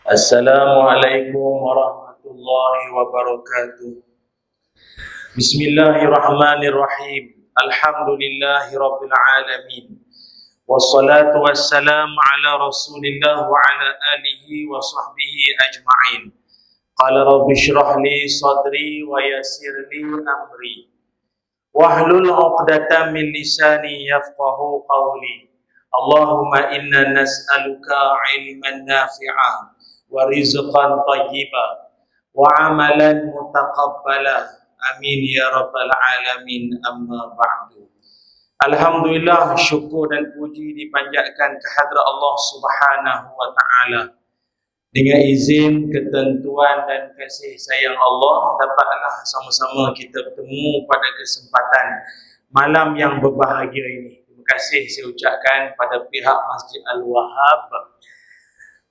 Assalamualaikum warahmatullahi wabarakatuh. Bismillahirrahmanirrahim. Alhamdulillahi rabbil alamin. Wassalatu wassalamu ala Rasulillah wa ala alihi wa sahbihi ajma'in. Qala rabbi shrah li sadri wa yassir li amri. Wahlul 'uqdatam min lisani yafqahu qawli. Allahumma inna nas'aluka 'ilman nafi'a wa rizqan thayyiba wa amalan mutaqabbala. Amin ya rabbal alamin. Amma ba'du. Alhamdulillah, syukur dan puji dipanjatkan kehadrat Allah Subhanahu wa taala. Dengan izin, ketentuan dan kasih sayang Allah, dapatlah sama-sama kita bertemu pada kesempatan malam yang berbahagia ini. Terima kasih saya ucapkan pada pihak Masjid Al-Wahhab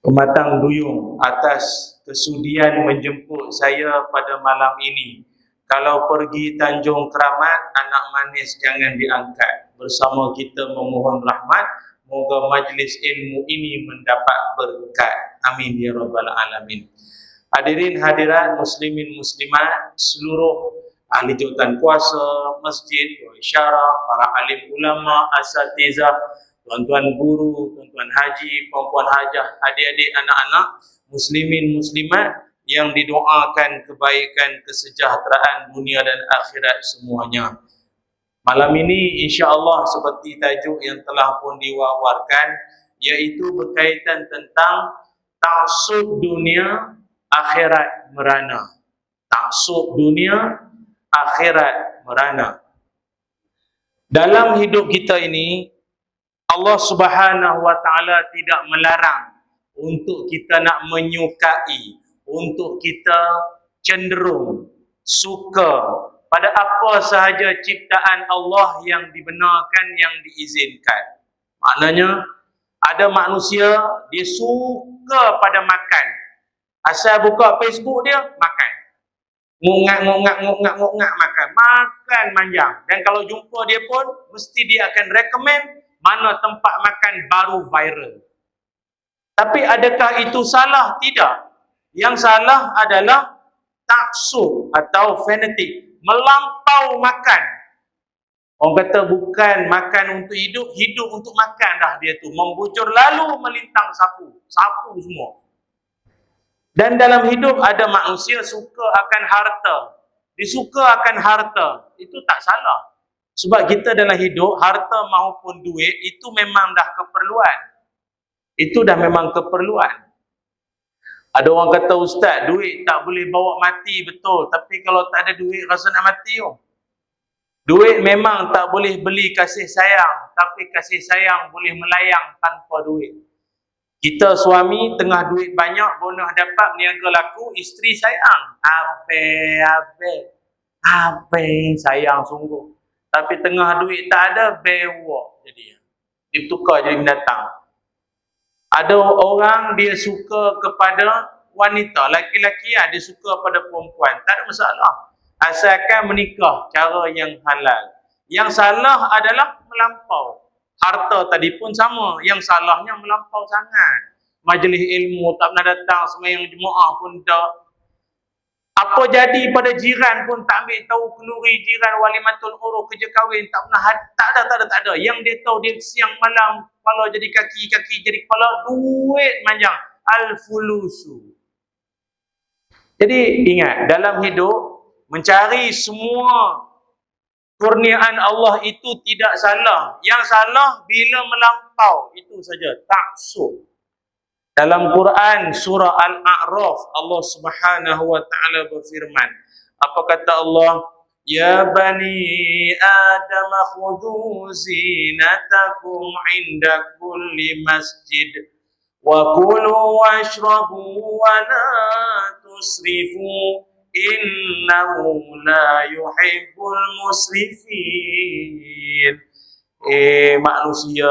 Pematang Duyung atas kesudian menjemput saya pada malam ini. Kalau pergi Tanjung Keramat, anak manis jangan diangkat. Bersama kita memohon rahmat, moga majlis ilmu ini mendapat berkat. Amin ya rabbal alamin. Hadirin hadirat, muslimin muslimat, seluruh ahli jawatan kuasa, masjid, syarah, para alim ulama, asatizah, tuan-tuan guru, tuan-tuan haji, puan-puan hajah, adik-adik, anak-anak, muslimin muslimat yang didoakan kebaikan, kesejahteraan dunia dan akhirat semuanya. Malam ini insya-Allah seperti tajuk yang telah pun diwawarkan, iaitu berkaitan tentang taksub dunia, akhirat merana. Taksub dunia, akhirat merana. Dalam hidup kita ini, Allah Subhanahu wa taala tidak melarang untuk kita nak menyukai, untuk kita cenderung suka pada apa sahaja ciptaan Allah yang dibenarkan, yang diizinkan. Maknanya ada manusia dia suka pada makan. Asal buka Facebook dia makan. Ngungak makan. Makan manjang. Dan kalau jumpa dia pun mesti dia akan recommend mana tempat makan baru viral. Tapi adakah itu salah? Tidak. Yang salah adalah taksub atau fanatik, melampau makan. Orang kata bukan makan untuk hidup, hidup untuk makan dah dia tu. Membujur lalu melintang sapu semua. Dan dalam hidup ada manusia suka akan harta. Disuka akan harta. Itu tak salah. Sebab kita dalam hidup, harta maupun duit itu memang dah keperluan. Itu dah memang keperluan. Ada orang kata, ustaz, duit tak boleh bawa mati, betul. Tapi kalau tak ada duit, rasa nak mati. Duit memang tak boleh beli kasih sayang. Tapi kasih sayang boleh melayang tanpa duit. Kita suami tengah duit banyak, bonus dapat, niaga laku, isteri sayang. Abe, sayang sungguh. Tapi tengah duit tak ada, bewok jadi. Ditukar jadi binatang. Ada orang dia suka kepada wanita, laki-laki dia suka pada perempuan, tak ada masalah. Asalkan menikah cara yang halal. Yang salah adalah melampau. Harta tadi pun sama, yang salahnya melampau sangat. Majlis ilmu tak pernah datang, sembahyang Jumaat pun tak. Apa jadi pada jiran pun tak ambil tahu, kenduri jiran, walimatul urus, kerja kahwin tak pernah, tak ada. Yang dia tahu dia siang malam kepala jadi kaki jadi kepala, duit manjang, al-fulusu. Jadi ingat, dalam hidup mencari semua kurniaan Allah itu tidak salah. Yang salah bila melampau, itu saja, taksub. Dalam Quran surah Al-A'raf, Allah Subhanahu wa taala berfirman. Apa kata Allah? Ya bani Adam khudhu zinatakum 'inda kulli masjid wa kulu washrabu wa la tusrifu innahu la yuhibbul musrifin. Manusia,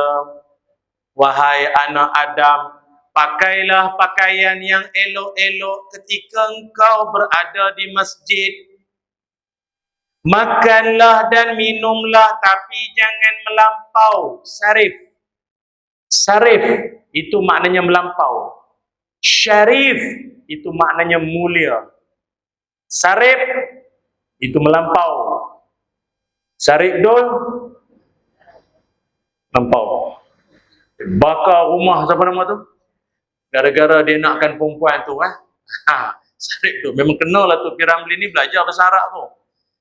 wahai anak Adam, pakailah pakaian yang elok-elok ketika engkau berada di masjid. Makanlah dan minumlah, tapi jangan melampau. Sarif itu maknanya melampau. Syarif itu maknanya mulia. Sarif itu melampau. Sarif dol melampau. Bakar rumah siapa nama tu? Gara-gara dia nakkan perempuan tu Sarif tu memang kenal lah tu Piramli ni belajar bahasa Arab tu.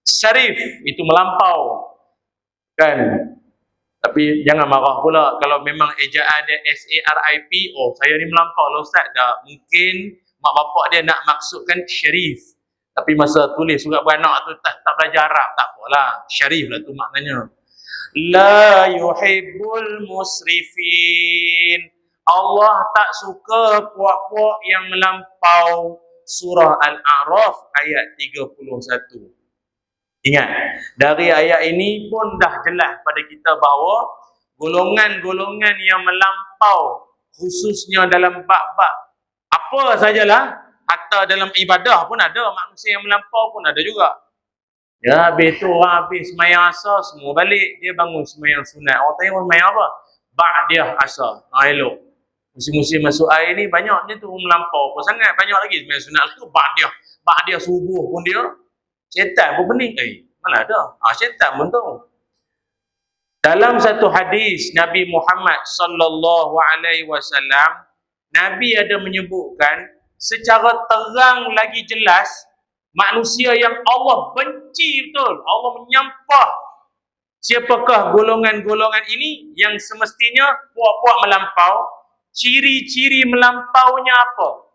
Syarif itu melampau. Kan? Tapi jangan marah pula kalau memang ejaan dia SARIP, oh saya ni melampau lah Ustaz. Dah mungkin mak bapak dia nak maksudkan syarif. Tapi masa tulis surat beranak tu tak belajar Arab, tak apalah. Syarif lah tu maknanya. La yuhibbul musrifin. Allah tak suka puak-puak yang melampau. Surah Al-A'raf ayat 31. Ingat, dari ayat ini pun dah jelas pada kita bahawa golongan-golongan yang melampau, khususnya dalam bab-bab apa sajalah, hatta dalam ibadah pun ada, manusia yang melampau pun ada juga. Ya, habis tu orang habis semayang asar, semua balik, dia bangun semayang sunat. Orang tanya semayang apa? Ba'diyah asar. Elok. Musim-musim masuk air ni banyaknya tu melampau pun sangat, banyak lagi semayang sunat tu Ba'diyah subuh pun dia. Syaitan pun pening. Mana ada? Syaitan pun tu. Dalam satu hadis Nabi Muhammad sallallahu alaihi wasallam, Nabi ada menyebutkan secara terang lagi jelas manusia yang Allah benci betul, Allah menyampah. Siapakah golongan-golongan ini yang semestinya puak-puak melampau? Ciri-ciri melampaunya apa?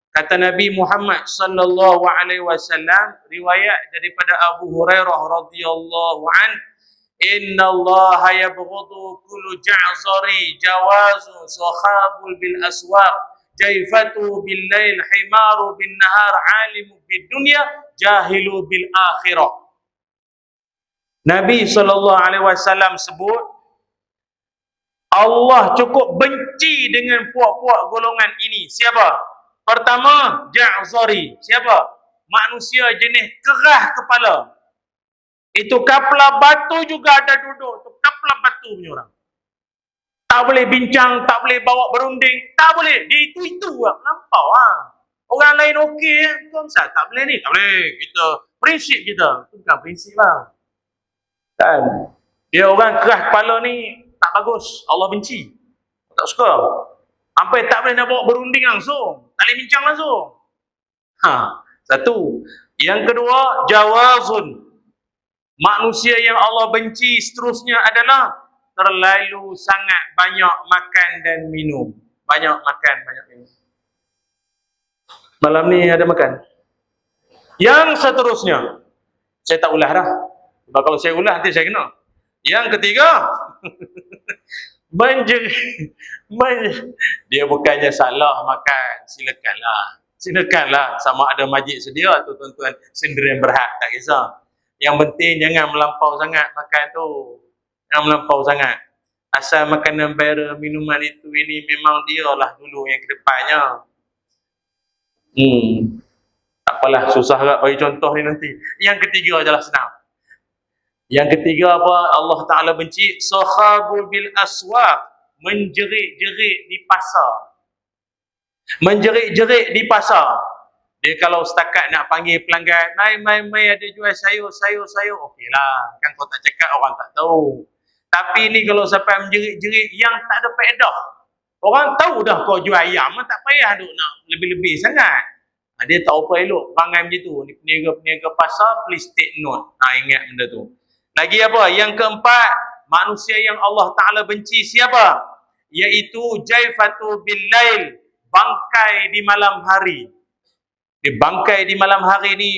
Kata Nabi Muhammad sallallahu alaihi wasallam, riwayat daripada Abu Hurairah radhiyallahu an, innallaha yabghadu kullu ja'zari jawazu sakhabul bil aswaq jaifatu bil lail himaru bin nahar alimu bid dunya jahilu bil akhirah. Nabi sallallahu alaihi wasallam sebut Allah cukup benci dengan puak-puak golongan ini. Siapa? Pertama, Ja'zari. Siapa? Manusia jenis kerah kepala. Itu kapla batu juga ada duduk. Itu kapla batu punya orang. Tak boleh bincang, tak boleh bawa berunding. Tak boleh. Dia itu lah. Lampau Orang lain okey. Kau misal tak boleh ni. Tak boleh. Kita, prinsip kita. Itu bukan prinsip lah. Kan? Dia orang kerah kepala ni tak bagus. Allah benci. Tak suka. Sampai tak boleh nak bawa berunding langsung. Tak boleh bincang langsung. Satu. Yang kedua, jawazun. Manusia yang Allah benci seterusnya adalah terlalu sangat banyak makan dan minum. Banyak makan, banyak minum. Malam ni ada makan. Yang seterusnya, saya tak ulah dah. Sebab kalau saya ulah nanti saya kena. Yang ketiga, dia bukannya salah makan, silakanlah sama ada majlis sedia atau tuan-tuan sendiri yang berhak, tak kisah. Yang penting jangan melampau sangat makan tu, jangan melampau sangat. Asal makanan bara minuman itu ini memang dialah dulu yang kedepannya. Tak apalah, susah agak bagi contoh ni nanti. Yang ketiga adalah senang. Yang ketiga apa Allah Ta'ala benci? Sakhabul bil aswaq. Menjerit-jerit di pasar. Menjerit-jerit di pasar. Dia kalau setakat nak panggil pelanggan, mai ada jual sayur. Okeylah. Kan kau tak cakap, orang tak tahu. Tapi ni kalau sampai menjerit-jerit yang tak ada faedah. Orang tahu dah kau jual ayam, tak payah duk nak lebih-lebih sangat. Dia tak apa elok perangai macam tu. Ni peniaga pasar, please take note. Ingat benda tu. Lagi apa? Yang keempat, manusia yang Allah Ta'ala benci siapa? Iaitu jaifatu bil lail, bangkai di malam hari. Di bangkai di malam hari ni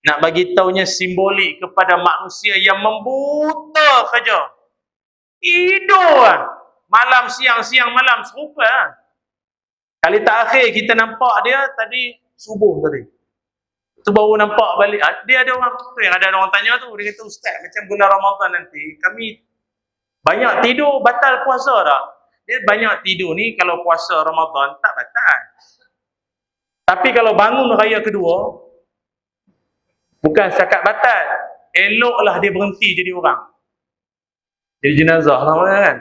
nak bagi taunya simbolik kepada manusia yang membuta saja. Tidur malam siang malam serupa. Kali terakhir kita nampak dia tadi subuh tadi. Tu baru nampak balik. Dia ada orang tu yang ada orang tanya tu, dia kata, Ustaz, macam bulan Ramadan nanti kami banyak tidur, batal puasa tak? Dia banyak tidur ni kalau puasa Ramadan tak batal. Tapi kalau bangun raya kedua, bukan setakat batal, eloklah dia berhenti jadi orang. Jadi jenazah namanya kan.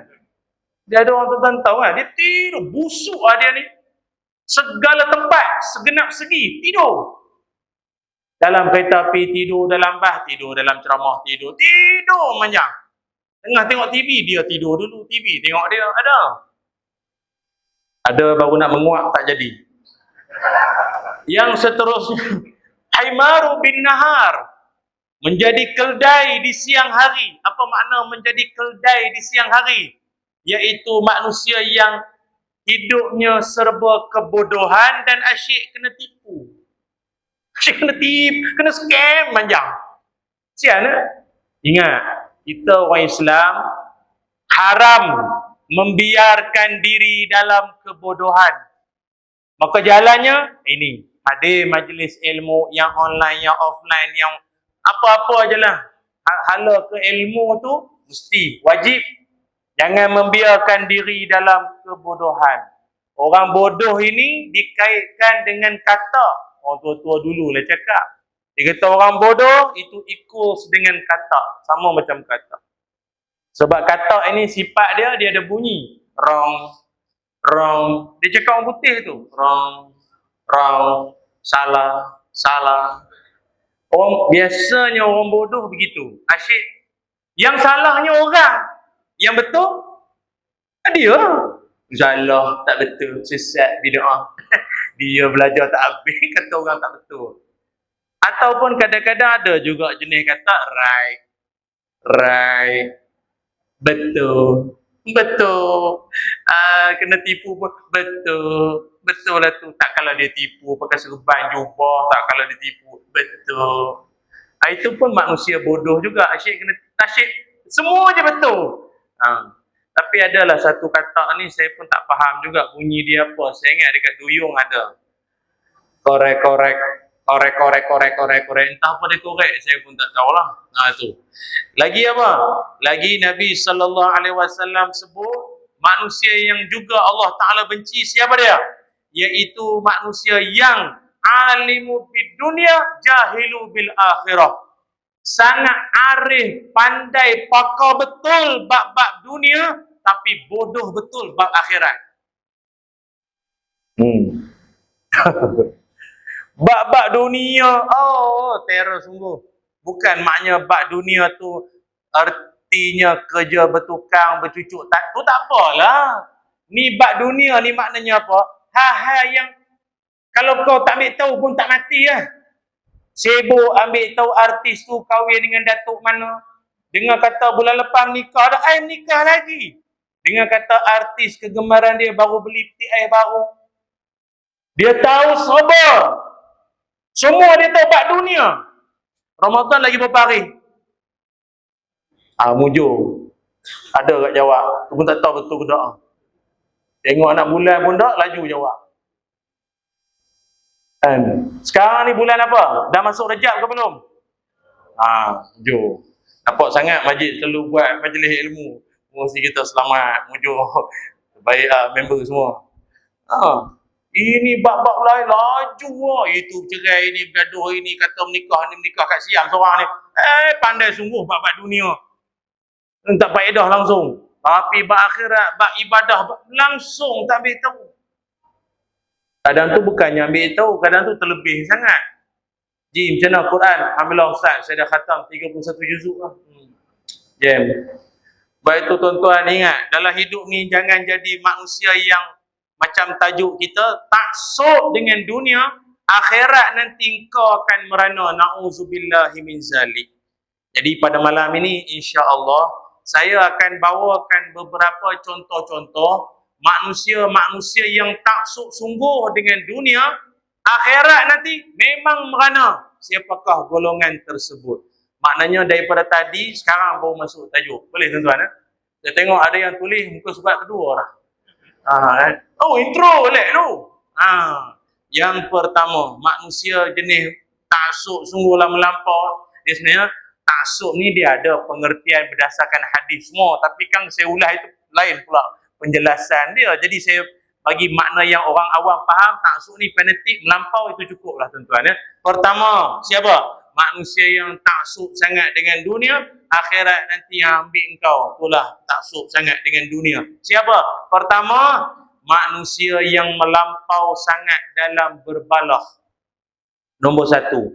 Dia ada orang tuan tahu kan, dia tidur busuk dia ni. Segala tempat, segenap segi, tidur. Dalam kereta api tidur, dalam bas tidur, dalam ceramah tidur manjang. Tengah tengok TV, dia tidur dulu. TV, tengok dia, ada baru nak menguap, tak jadi. Yang seterusnya, Haimaru bin Nahar, menjadi keldai di siang hari. Apa makna menjadi keldai di siang hari? Iaitu manusia yang hidupnya serba kebodohan dan asyik kena tipu. Asyik kena tipu, kena scam manjang. Sian ingat, kita orang Islam haram membiarkan diri dalam kebodohan. Maka jalannya ini, hadir majlis ilmu yang online, yang offline, yang apa-apa ajalah. Hala ke ilmu tu mesti wajib. Jangan membiarkan diri dalam kebodohan. Orang bodoh ini dikaitkan dengan kata. Orang tua-tua dulu lah cakap. Dia kata orang bodoh itu equals dengan kata. Sama macam kata. Sebab kata ini sifat dia ada bunyi. Wrong. Dia cakap orang putih tu. Wrong. Salah. Biasanya orang bodoh begitu. Asyik. Yang salahnya orang. Yang betul, dia. Salah, tak betul, sesat, bid'ah. Dia belajar tak habis, kata orang tak betul. Ataupun kadang-kadang ada juga jenis kata right. Betul. Kena tipu pun betul lah tu. Tak kalau dia tipu pakai serban jubah, tak kalau dia tipu betul. Itu pun manusia bodoh juga. Asyik semua je betul. Tapi adalah satu kata ni saya pun tak faham juga bunyi dia apa. Saya ingat dekat duyung ada. Korek. Entah apa dia korek, saya pun tak tahulah. Tu. Lagi apa? Lagi Nabi SAW sebut manusia yang juga Allah Ta'ala benci. Siapa dia? Iaitu manusia yang alimu bid dunia, jahilu bil akhirah. Sangat arif, pandai, pakar betul bab-bab dunia, tapi bodoh betul bab akhirat. Bab-bab dunia, teror sungguh. Bukan maknanya bab dunia tu artinya kerja bertukang, bercucuk. Tu tak apalah. Ni bab dunia ni maknanya apa? Hal-hal yang kalau kau tak ambil tahu pun tak mati lah. Sibuk ambil tahu artis tu kahwin dengan datuk mana. Dengar kata bulan lepas nikah, ada air nikah lagi. Dengar kata artis kegemaran dia baru beli peti air baru. Dia tahu serba. Semua dia tahu bab dunia. Ramadan lagi berapa hari? Mujur. Ada kat jawab. Tu pun tak tahu betul ke tak. Tengok anak bulan pun tak, laju jawab. Sekarang ni bulan apa? Dah masuk Rejab ke belum? Mujur. Nampak sangat majlis selalu buat majlis ilmu. Mesti kita selamat, mujur. Baik member semua. Ini bab-bab lain laju lah. Itu cerai ini, bergaduh ini, kata menikah kat siang seorang ni. Pandai sungguh bab-bab dunia. Tak faedah langsung. Tapi bab akhirat, bab ibadah, langsung tak ambil tahu. Kadang tu bukannya ambil tahu, kadang tu terlebih sangat. Macam mana Quran? Alhamdulillah Ustaz, saya dah khatam 31 juzuk lah. Jam. Baik tu tuan-tuan ingat, dalam hidup ni jangan jadi manusia yang macam tajuk kita, taksub dengan dunia, akhirat nanti kau akan merana. Na'udzubillahi min zalik. Jadi pada malam ini insya-Allah saya akan bawakan beberapa contoh-contoh manusia-manusia yang taksub sungguh dengan dunia, akhirat nanti memang merana. Siapakah golongan tersebut? Maknanya daripada tadi, sekarang baru masuk tajuk. Boleh tuan-tuan? Saya tengok ada yang tulis muka surat kedua lah. Intro boleh tu. Yang pertama, manusia jenis taksub sungguhlah melampau. Dia sebenarnya taksub ni dia ada pengertian berdasarkan hadis semua. Tapi kan saya ulas itu lain pula penjelasan dia. Jadi saya bagi makna yang orang awam faham, taksub ni fanatik, melampau, itu cukup lah tuan-tuan. Pertama, siapa? Manusia yang taksub sangat dengan dunia, akhirat nanti yang ambil engkau. Itulah taksub sangat dengan dunia. Siapa? Pertama, manusia yang melampau sangat dalam berbalah. Nombor satu,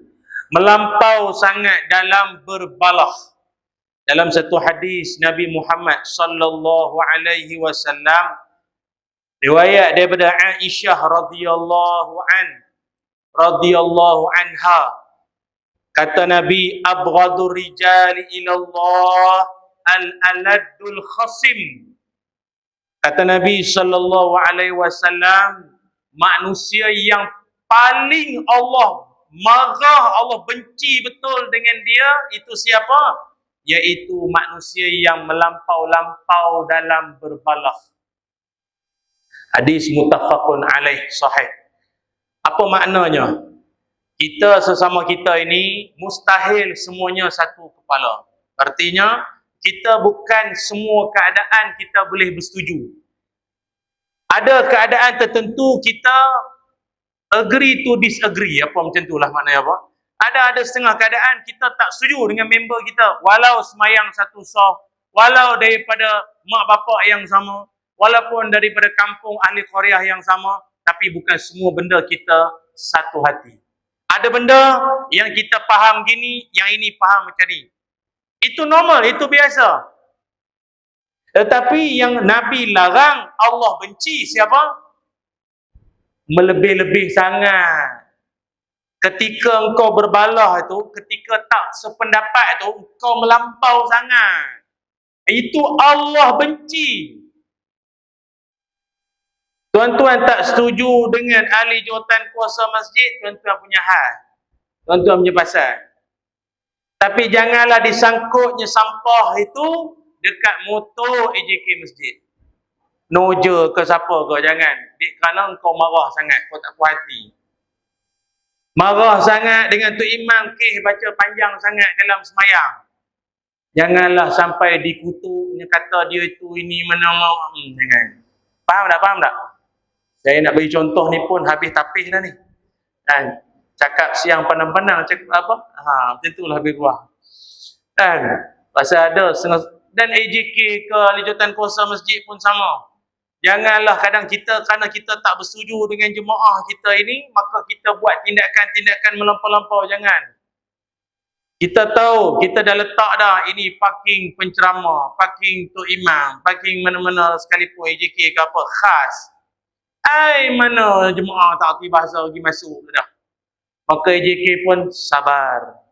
melampau sangat dalam berbalah. Dalam satu hadis Nabi Muhammad sallallahu alaihi wasallam, riwayat daripada Aisyah radhiyallahu anha, kata Nabi, abghadur rijali ila Allah al-aladul khasim. Kata Nabi sallallahu alaihi wasallam, manusia yang paling Allah marah, Allah benci betul dengan dia, itu siapa? Iaitu manusia yang melampau-lampau dalam berbalah. Hadis muttafaqun alaih, sahih. Apa maknanya? Kita sesama kita ini mustahil semuanya satu kepala. Artinya kita bukan semua keadaan kita boleh bersetuju. Ada keadaan tertentu kita agree to disagree, apa macam itulah maknanya apa? Ada setengah keadaan kita tak setuju dengan member kita, walau semayang satu saf, walau daripada mak bapak yang sama, walaupun daripada kampung ahli Korea yang sama, tapi bukan semua benda kita satu hati. Ada benda yang kita faham gini, yang ini faham macam ni. Itu normal, itu biasa. Tetapi yang Nabi larang, Allah benci siapa? Melebih-lebih sangat. Ketika engkau berbalah itu, ketika tak sependapat itu, engkau melampau sangat. Itu Allah benci. Tuan-tuan tak setuju dengan ahli jawatan kuasa masjid, tuan-tuan punya hal. Tuan-tuan punya pasal. Tapi janganlah disangkutnya sampah itu dekat motor AJK masjid. Noja ke siapa ke, jangan. Kerana engkau marah sangat, kau tak puas hati. Marah sangat dengan Tok Imam baca panjang sangat dalam semayang. Janganlah sampai dikutuknya kata dia itu ini mana mau. Jangan. Faham tak? Saya nak bagi contoh ni pun habis tapis dah ni. Kan? Cakap siang pandang-pandang, cakap apa? Macam itulah lebih kurang. Kan? Pasal ada setengah, dan AJK ke ahli jawatan kuasa masjid pun sama. Janganlah kadang kita, kerana kita tak bersetuju dengan jemaah kita ini, maka kita buat tindakan-tindakan melampau-lampau. Jangan. Kita tahu, kita dah letak dah ini parking penceramah, parking Tok Imam, parking mana-mana sekalipun AJK ke apa, khas. Mana jemaah tak erti bahasa pergi masuk dah. Maka AJK pun sabar.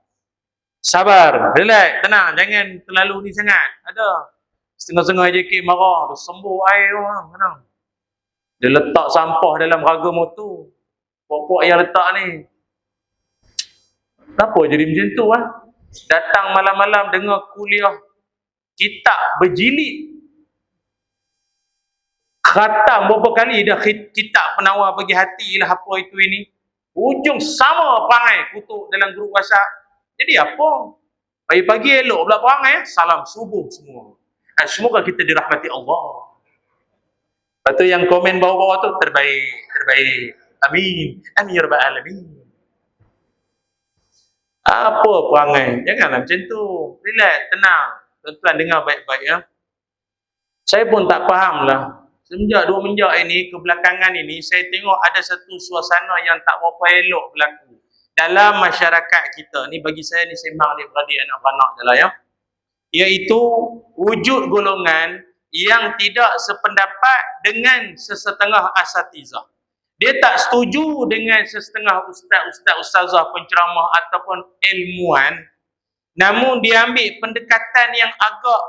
Sabar, relax, tenang, jangan terlalu ni sangat. Ada setengah-setengah AJK marah, dia sembuh air orang, tenang. Dia letak sampah dalam raga motor. Pokok yang letak ni. Kenapa jadi macam tu ah? Datang malam-malam dengar kuliah kitab berjilid. Khatam berapa kali dah kitab penawar bagi hati lah apa itu ini. Ujung sama perangai kutuk dalam grup WhatsApp. Jadi apa? Pagi-pagi elok pula perangai, salam subuh semua. Semoga kita dirahmati Allah. Lepas tu yang komen bawah-bawah tu, terbaik. Amin. Amin ya rabbal alamin. Apa perangai? Janganlah macam tu. Relax, tenang. Tuan-tuan dengar baik-baik ya. Saya pun tak faham lah. Semenjak 2 menjak ini, kebelakangan ini, saya tengok ada satu suasana yang tak berapa elok berlaku dalam masyarakat kita. Ni bagi saya ni sembang adik-beradik anak-anak je lah ya. Iaitu wujud golongan yang tidak sependapat dengan sesetengah asatizah. Dia tak setuju dengan sesetengah ustazah, penceramah ataupun ilmuwan, namun dia ambil pendekatan yang agak,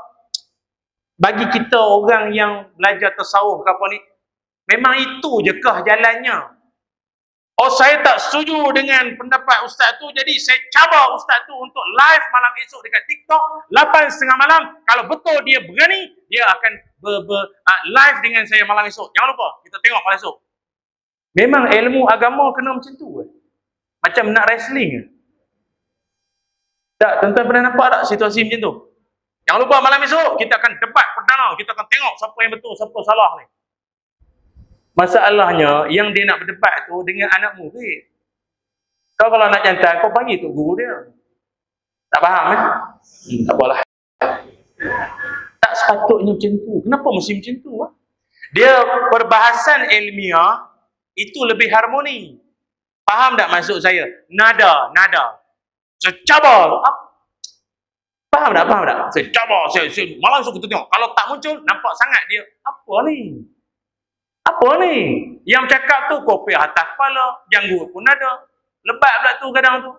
bagi kita orang yang belajar tasawuf ke apa ni, memang itu je kah jalannya. Oh, saya tak setuju dengan pendapat ustaz tu, jadi saya cabar ustaz tu untuk live malam esok dekat TikTok 8:30 malam. Kalau betul dia berani, dia akan live dengan saya malam esok. Jangan lupa, kita tengok malam esok. Memang ilmu agama kena macam tu ke? Macam nak wrestling. Tak, tuan-tuan pernah nampak tak situasi macam tu? Jangan lupa malam esok kita akan debat perdana, kita akan tengok siapa yang betul, siapa salah ni. Masalahnya yang dia nak berdebat tu dengan anak murid. Kau kalau nak jantan, kau panggil tu guru dia. Tak faham Tak apalah. Tak sepatutnya macam tu. Kenapa mesti macam tu? Dia perbahasan ilmiah itu lebih harmoni. Faham tak maksud saya? Nada. Secabar. Faham tak? Secabar. Saya malah suka tengok. Kalau tak muncul, nampak sangat dia. Apa ni? Yang cakap tu kopi atas kepala, janggut pun ada. Lebat pula tu kadang tu.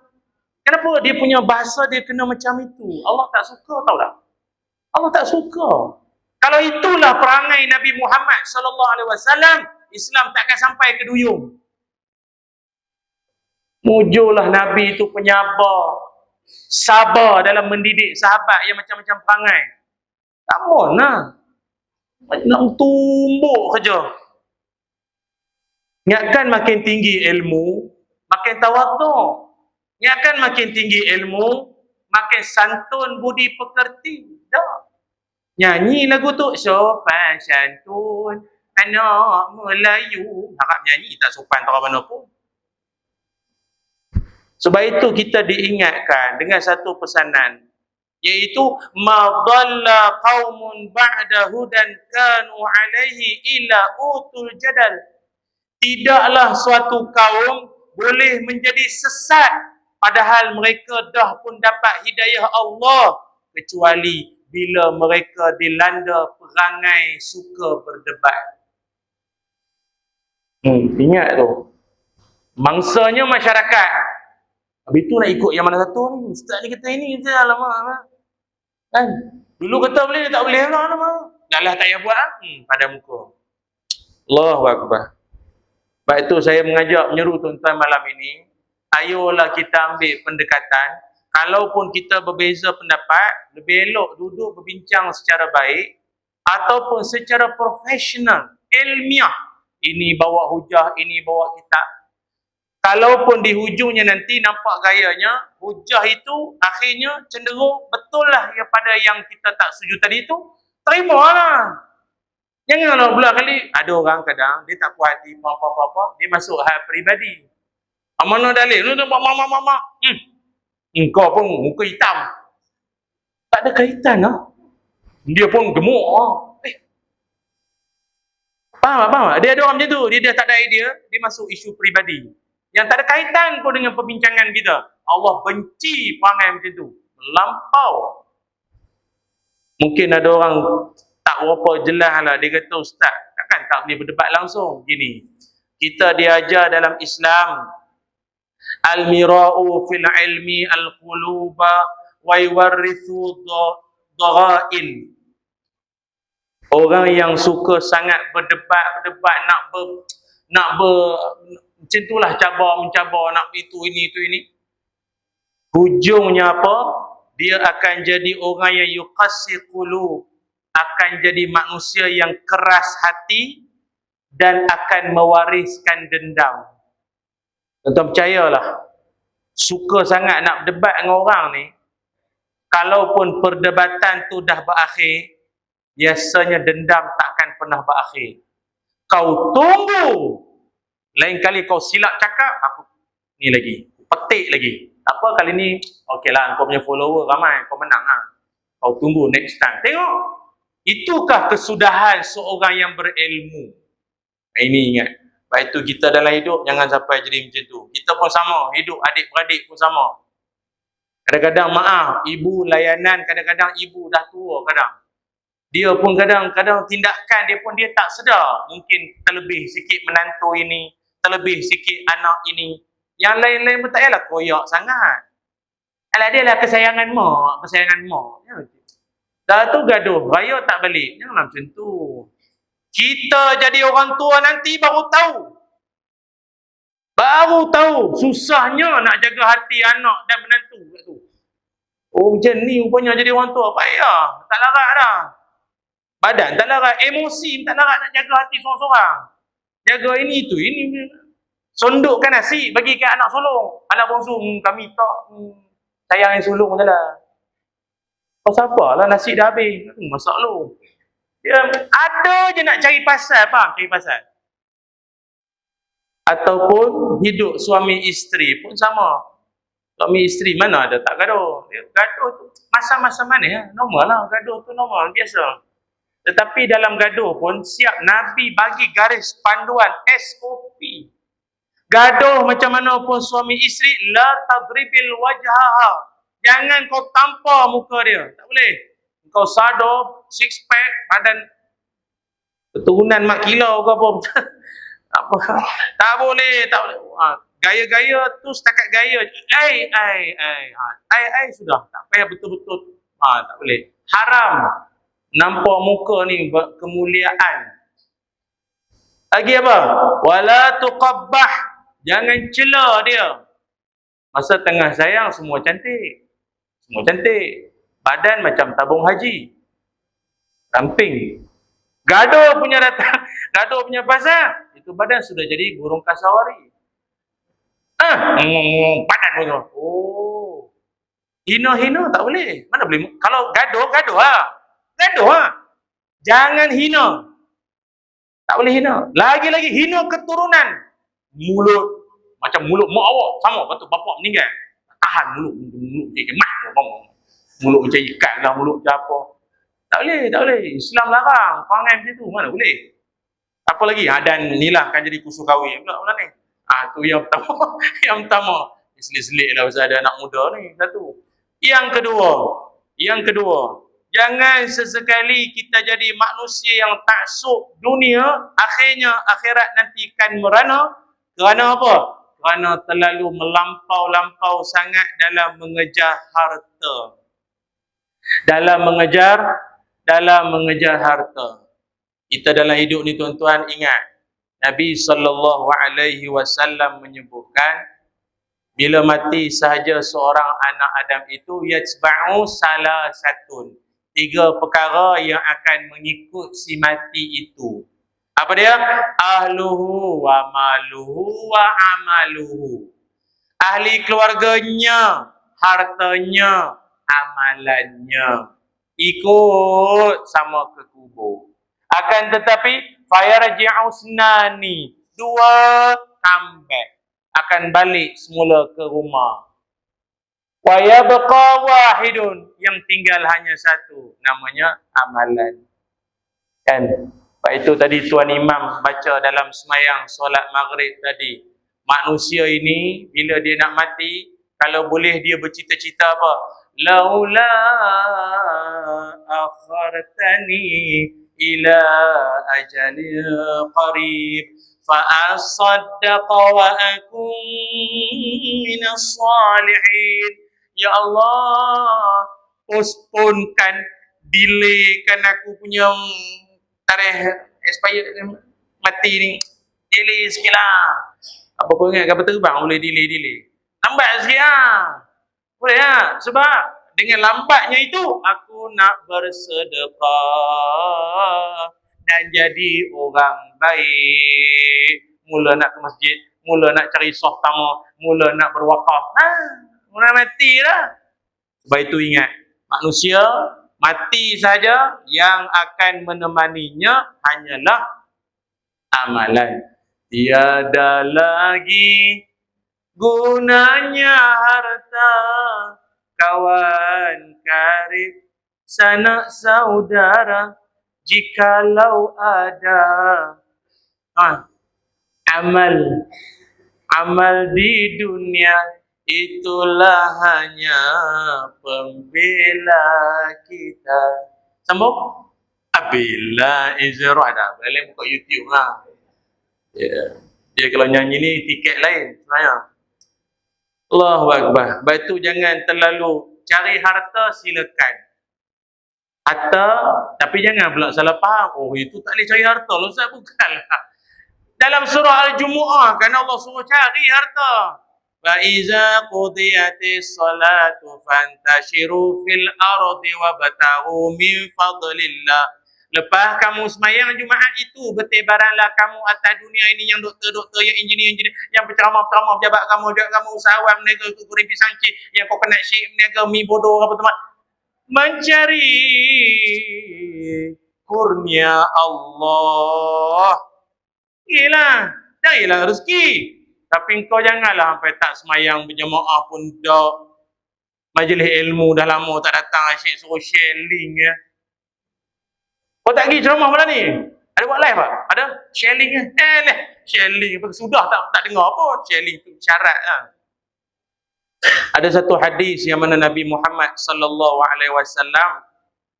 Kenapa? Dia punya bahasa dia kena macam itu. Allah tak suka, tahu tak? Allah tak suka. Kalau itulah perangai Nabi Muhammad sallallahu alaihi wasallam, Islam takkan sampai ke duyung. Mujurlah Nabi itu penyabar, sabar dalam mendidik sahabat yang macam-macam perangai. Tak mohon lah. Nak tumbuk saja. Ingatkan makin tinggi ilmu, makin tawaduk. Ingatkan makin tinggi ilmu, makin santun budi pekerti. Dah. Nyanyi lagu tu, sopan santun anak Melayu. Harap nyanyi tak sopan tak mana pun. Sebab itu kita diingatkan dengan satu pesanan, iaitu ma dhalla qaumun ba'da hudan kanu alaihi illa utul jadal. Tidaklah suatu kaum boleh menjadi sesat padahal mereka dah pun dapat hidayah Allah, kecuali bila mereka dilanda perangai suka berdebat. Ingat tu. Mangsanya masyarakat. Habis tu nak ikut yang mana satu ni? Ustaz ni kata ini, kita alamak. Kan? Dulu kata boleh, tak boleh lah. Dah tak payah buat. Pada muka. Allahu Akbar. Sebab itu saya mengajak menyeru tuan-tuan malam ini, ayolah kita ambil pendekatan. Kalaupun kita berbeza pendapat, lebih elok duduk berbincang secara baik ataupun secara profesional, ilmiah. Ini bawa hujah, ini bawa kitab. Kalaupun di hujungnya nanti nampak gayanya, hujah itu akhirnya cenderung betul lah pada yang kita tak setuju tadi itu, terimalah. Janganlah pula kali, ada orang kadang, dia tak puas hati, apa-apa, dia masuk hal peribadi. Mana dalil? Lu nampak mama. Kau pun muka hitam. Tak ada kaitan lah. Dia pun gemuk lah. Faham tak? Dia ada orang macam tu, dia tak ada idea, dia masuk isu peribadi. Yang tak ada kaitan pun dengan perbincangan kita. Allah benci perangai macam tu. Melampau. Mungkin ada orang tak berapa jelas lah. Dia kata, Ustaz, takkan tak boleh berdebat langsung? Gini, kita diajar dalam Islam, al-mira'u fil ilmi al-quluba wa yuwarrithu dharain. Orang yang suka sangat berdebat, nak macam itulah mencabar, nak itu ini. Hujungnya apa? Dia akan jadi orang yang yuqassi qulub, akan jadi manusia yang keras hati dan akan mewariskan dendam. Tuan-tuan percayalah, suka sangat nak berdebat dengan orang ni, kalaupun perdebatan tu dah berakhir, biasanya dendam takkan pernah berakhir. Kau tunggu, lain kali kau silap cakap, aku ni lagi, petik lagi. Apa kali ni, okeylah, kau punya follower ramai, kau menang lah. Kau tunggu next time. Tengok, itukah kesudahan seorang yang berilmu. Ini ingat. Baik itu kita dalam hidup, jangan sampai jadi macam tu. Kita pun sama, hidup adik-beradik pun sama. Kadang-kadang maaf, ibu layanan, kadang-kadang ibu dah tua kadang. Dia pun kadang-kadang tindakan dia pun dia tak sedar. Mungkin terlebih sikit menantu ini, terlebih sikit anak ini. Yang lain-lain pun tak payahlah koyak sangat. Alah dia lah kesayangan mak. Ya. Dah tu gaduh, raya tak balik. Janganlah macam tu. Kita jadi orang tua nanti baru tahu susahnya nak jaga hati anak dan menantu kat tu. Oh macam ni rupanya jadi orang tua, payah. Tak larat dah. Badan tak larat, emosi tak larat nak jaga hati seorang-seorang. Jaga ini tu, ini. Sondokkan nasi bagi ke anak sulung. Anak bongsu, kami tak sayang yang sulung je lah. Kau siapa lah nasi dah habis. Masak lu. Dia ada je nak cari pasal, faham? Cari pasal. Ataupun hidup suami isteri pun sama. Suami isteri mana ada tak gaduh. Gaduh tu masa-masa mana ya? Normal lah, gaduh tu normal, biasa. Tetapi dalam gaduh pun siap Nabi bagi garis panduan SOP. Gaduh macam mana pun suami isteri, la tadribil wajhaha. Jangan kau tampar muka dia. Tak boleh. Kau sado, six pack, badan keturunan mak kilau ke apa. Apa? Tak boleh, tak boleh. Gaya-gaya tu setakat gaya. Ai sudah. Tak payah betul-betul. Tak boleh. Haram. Nampak muka ni kemuliaan. Lagi apa? Wala tuqabbah. Jangan cela dia. Masa tengah sayang semua cantik. Semua cantik. Badan macam tabung haji. Ramping. Gaduh punya datang. Gaduh punya pasal. Itu badan sudah jadi burung kasawari. Badan punya. Oh. Hina-hina tak boleh. Mana boleh? Kalau gaduh lah. Gaduh lah. Jangan hina. Tak boleh hina. Lagi-lagi hina keturunan. Mulut. Macam mulut mak awak. Sama. Lepas tu bapak meninggal. Tahan mulut. Mulut macam ikan lah. Mulut macam apa. Tak boleh. Islam larang. Perangai macam tu. Mana boleh. Apa lagi? Dan inilah akan jadi kusu kahwin pula ni. Tu yang pertama. Yang pertama. Selit-selit lah pasal ada anak muda ni. Satu. Yang kedua. Jangan sesekali kita jadi manusia yang taksub dunia, akhirnya akhirat nanti akan merana. Kerana apa? Kerana terlalu melampau-lampau sangat dalam mengejar harta. Dalam mengejar harta. Kita dalam hidup ni tuan-tuan ingat, Nabi SAW menyebutkan, bila mati sahaja seorang anak Adam itu, yatba'u salasatun. 3 perkara yang akan mengikut si mati itu. Apa dia? Ahluhu wa maluhu wa amaluhu. Ahli keluarganya, hartanya, amalannya. Ikut sama ke kubur. Akan tetapi fayarji'u sunani. 2 comeback. Akan balik semula ke rumah. Wa yabqa wahidun, yang tinggal hanya satu, namanya amalan. Kan? Sebab itu tadi tuan imam baca dalam semayang solat maghrib tadi, manusia ini bila dia nak mati, kalau boleh dia bercita-cita apa? Laula akhartani ila ajalil qarib fa asaddaqa wa akun minas salihin. Ya Allah, postponekan, delaykan aku punya tarikh expired mati ni. Delay sikit lah. Apa kau ingat kapal terbang boleh delay. Lambat sikit lah. Boleh lah. Sebab dengan lambatnya itu, aku nak bersedekah dan jadi orang baik. Mula nak ke masjid, mula nak cari soft tamu, mula nak berwakaf. Mula mati lah. Sebab itu ingat, manusia mati saja, yang akan menemaninya hanyalah amalan. Tiada lagi gunanya harta, kawan karib, sanak saudara, jikalau ada amal di dunia, itulah hanya pembela kita. Sambung. Abila Izra ada. Boleh buka YouTube lah. Dia kalau nyanyi ni tiket lain sebenarnya. Allahu Akbar. Sebab itu jangan terlalu cari harta, silakan. Harta, tapi jangan pula salah faham. Oh, itu tak boleh cari harta. Ustaz, bukanlah. Dalam surah Al-Jumu'ah kan Allah suruh cari harta. Wa iza qudiyatis salatu fantashiru fil ardi wabtaghu min fadlillah. Lepas kamu sembahyang Jumaat itu, bertebaranlah kamu atas dunia ini, yang doktor-doktor, yang engineer, yang penceramah-penceramah, pejabat kamu, usahawan, meniaga goreng pisang cik, yang coconut shake, meniaga mi bodoh apa teman. Mencari kurnia Allah. Carilah rezeki. Tapi engkau janganlah sampai tak semayang berjemaah pun dah. Majlis ilmu dah lama tak datang, asyik suruh share link ya. Kau tak pergi ceramah malam ni? Ada buat live tak? Ada? Sharing ke? Sharing. Sudah tak dengar pun. Sharing tu syarat lah. Ada satu hadis yang mana Nabi Muhammad sallallahu alaihi wasallam,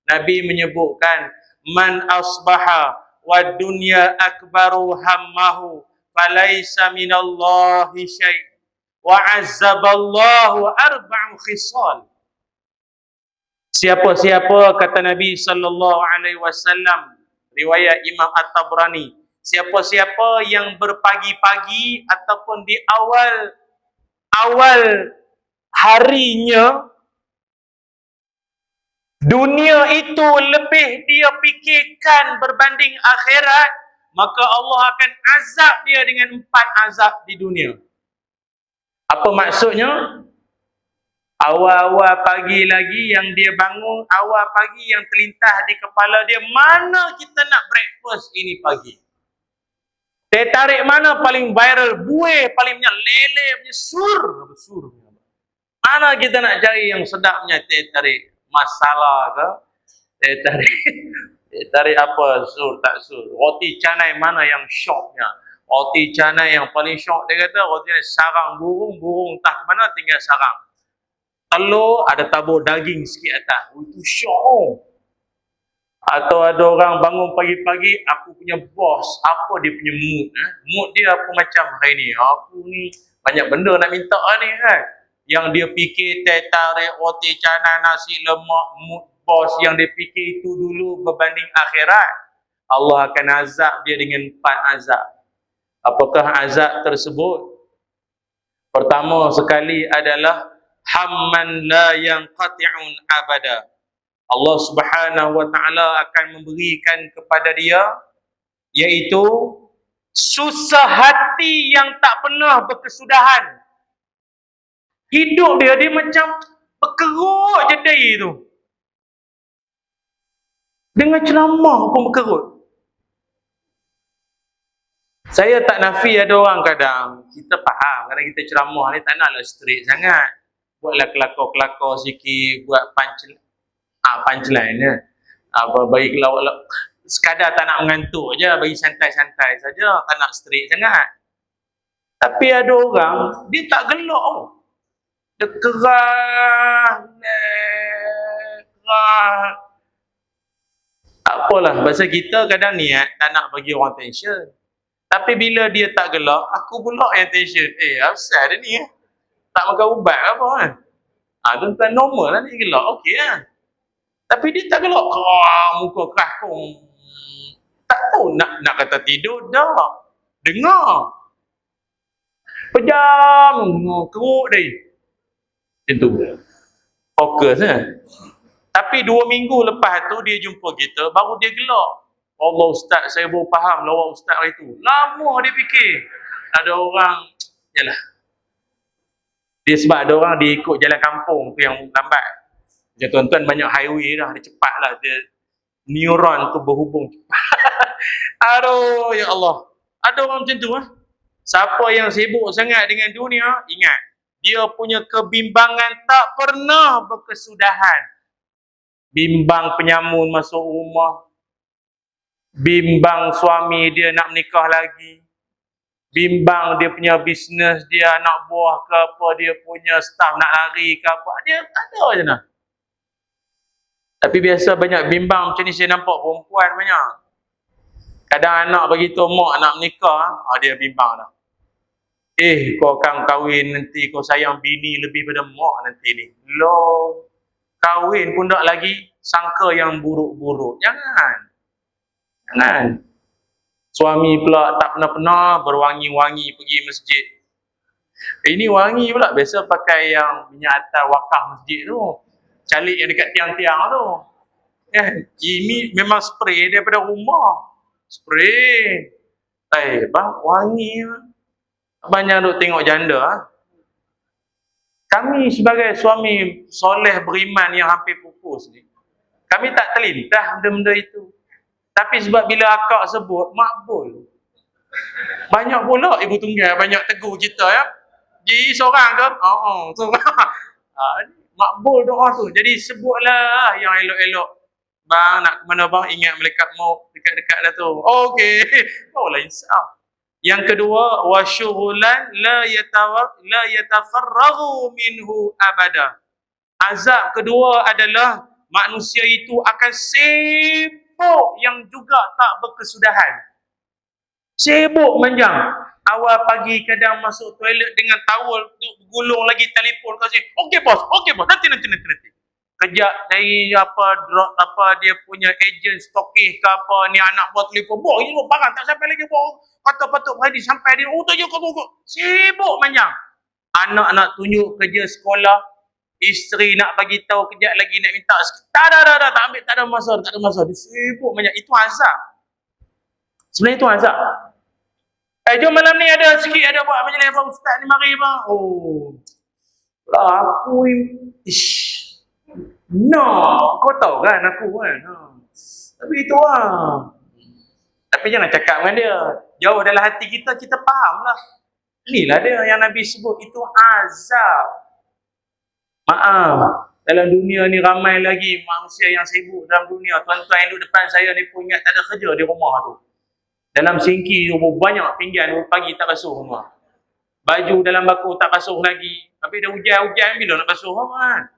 Nabi menyebutkan, man asbaha wa dunya akbaru hammahu falaisa minallahi syai' wa azzaballahu arba'u khisal. Siapa-siapa, kata Nabi sallallahu alaihi wasallam, riwayat Imam At-Tabrani, siapa-siapa yang berpagi-pagi ataupun di awal harinya dunia itu lebih dia fikirkan berbanding akhirat, maka Allah akan azab dia dengan 4 azab di dunia. Apa maksudnya? Awal-awal pagi lagi yang dia bangun, awal pagi yang terlintas di kepala dia, mana kita nak breakfast ini pagi? Teh tarik mana paling viral, buih paling banyak, lele punya sur. Mana kita nak cari yang sedapnya teh tarik? Masalah ke? Teh tarik apa? Sur, tak sur. Roti canai mana yang syoknya? Roti canai yang paling syok, dia kata roti canai sarang burung entah ke mana tinggal sarang. Telur ada tabur daging sikit atas. Itu syok. Atau ada orang bangun pagi-pagi, aku punya bos, apa dia punya mood? Mood dia apa macam hari ni? Aku ni banyak benda nak minta ni kan. Yang dia fikir teh tarik, roti canai, nasi lemak, mood bos yang dia fikir itu dulu berbanding akhirat. Allah akan azab dia dengan 4 azab. Apakah azab tersebut? Pertama sekali adalah hamman la yanqati'un abada. Allah Subhanahu wa taala akan memberikan kepada dia, iaitu susah hati yang tak pernah berkesudahan. Hidup dia macam berkerut je dia tu. Dengan ceramah pun berkerut. Saya tak nafi ada orang kadang, kita faham, kadang kita ceramah ni tak naklah straight sangat. Buatlah kelakar-kelakar sikit, buat punchline ya. Bagi kelawak, sekadar tak nak mengantuk je, bagi santai-santai saja, tak nak straight sangat. Tapi ada orang, dia tak gelak. Dia kerah. Tak apalah, pasal kita kadang niat tak nak bagi orang tension. Tapi bila dia tak gelak, aku pula yang tension. Apasal dia ni? Tak makan ubat ke apa kan? Tuan-tuan normal lah ni gelak, okey lah. Tapi dia tak gelak, muka krakung. Tak tahu nak kata tidur, dah. Dengar. Pejam, keruk dia. Macam tu. Fokus kan? Tapi 2 minggu lepas tu dia jumpa kita, baru dia gelak. Allah Ustaz, saya baru faham lawak Ustaz hari tu. Lama dia fikir. Ada orang, yalah. Dia sebab ada orang dia ikut jalan kampung tu yang lambat. Macam tuan-tuan banyak highway dah, dia cepat lah. Dia, neuron tu berhubung cepat. Aduh, ya Allah. Ada orang macam tu. Siapa yang sibuk sangat dengan dunia, ingat. Dia punya kebimbangan tak pernah berkesudahan. Bimbang penyamun masuk rumah. Bimbang suami dia nak menikah lagi. Bimbang dia punya bisnes dia, anak buah ke apa, dia punya staff nak lari ke apa. Dia ada je lah. Tapi biasa banyak bimbang macam ni saya nampak perempuan banyak. Kadang anak beritahu mak nak menikah, dia bimbang dah. Kau akan kahwin nanti, kau sayang bini lebih pada mak nanti ni. Loh, kahwin pun tak lagi sangka yang buruk-buruk. Jangan. Suami pula tak pernah berwangi-wangi pergi masjid. Ini wangi pula, biasa pakai yang minyak atar wakaf masjid tu. Calik yang dekat tiang-tiang tu. Ini memang spray daripada rumah. Spray. Bang, wangi. Banyak duk tengok janda. Kami sebagai suami soleh beriman yang hampir pupus ni, kami tak terlintas benda-benda itu. Tapi sebab bila akak sebut, makbul. Banyak pula ibu tunggal, banyak tegur kita ya. Jadi seorang ke? Seorang. Makbul doa tu. Jadi sebutlah yang elok-elok bang nak ke mana bang? Ingat malaikat maut dekat-dekat dah tu. Okey. Barulah insaf. Yang kedua, wa syughulan la yatafarraghu minhu abada. Azab kedua adalah manusia itu akan sibuk yang juga tak berkesudahan. Sibuk manjang. Awal pagi kadang masuk toilet dengan towel, gulung lagi telefon kasi. Okey bos, nanti. Kejap dari apa dia punya agent stokis ke apa ni anak buat telefon. Bos, ini barang tak sampai lagi bos. Patut ready sampai dia. Oh tak je kau. Sibuk manjang. Anak nak tunjuk kerja sekolah, isteri nak bagi tahu kejap lagi nak minta. Tak ada masa. Dia sibuk manjang. Itu azab. Sebenarnya itu azab. Jom malam ni ada sikit ada buat majlis apa ustaz ni mari bang. Oh. Lah aku no, kau tahu kan aku kan. Tapi itu lah. Tapi jangan cakap dengan dia. Jauh dalam hati kita faham lah. Inilah dia yang Nabi sebut itu azab. Maaf. Dalam dunia ni ramai lagi manusia yang sibuk dalam dunia. Tuan-tuan yang duduk depan saya ni pun ingat tak ada kerja di rumah tu. Dalam sinki banyak pinggan pagi tak basuh rumah. Baju dalam baku tak basuh lagi. Tapi dah hujan bila nak basuh kan.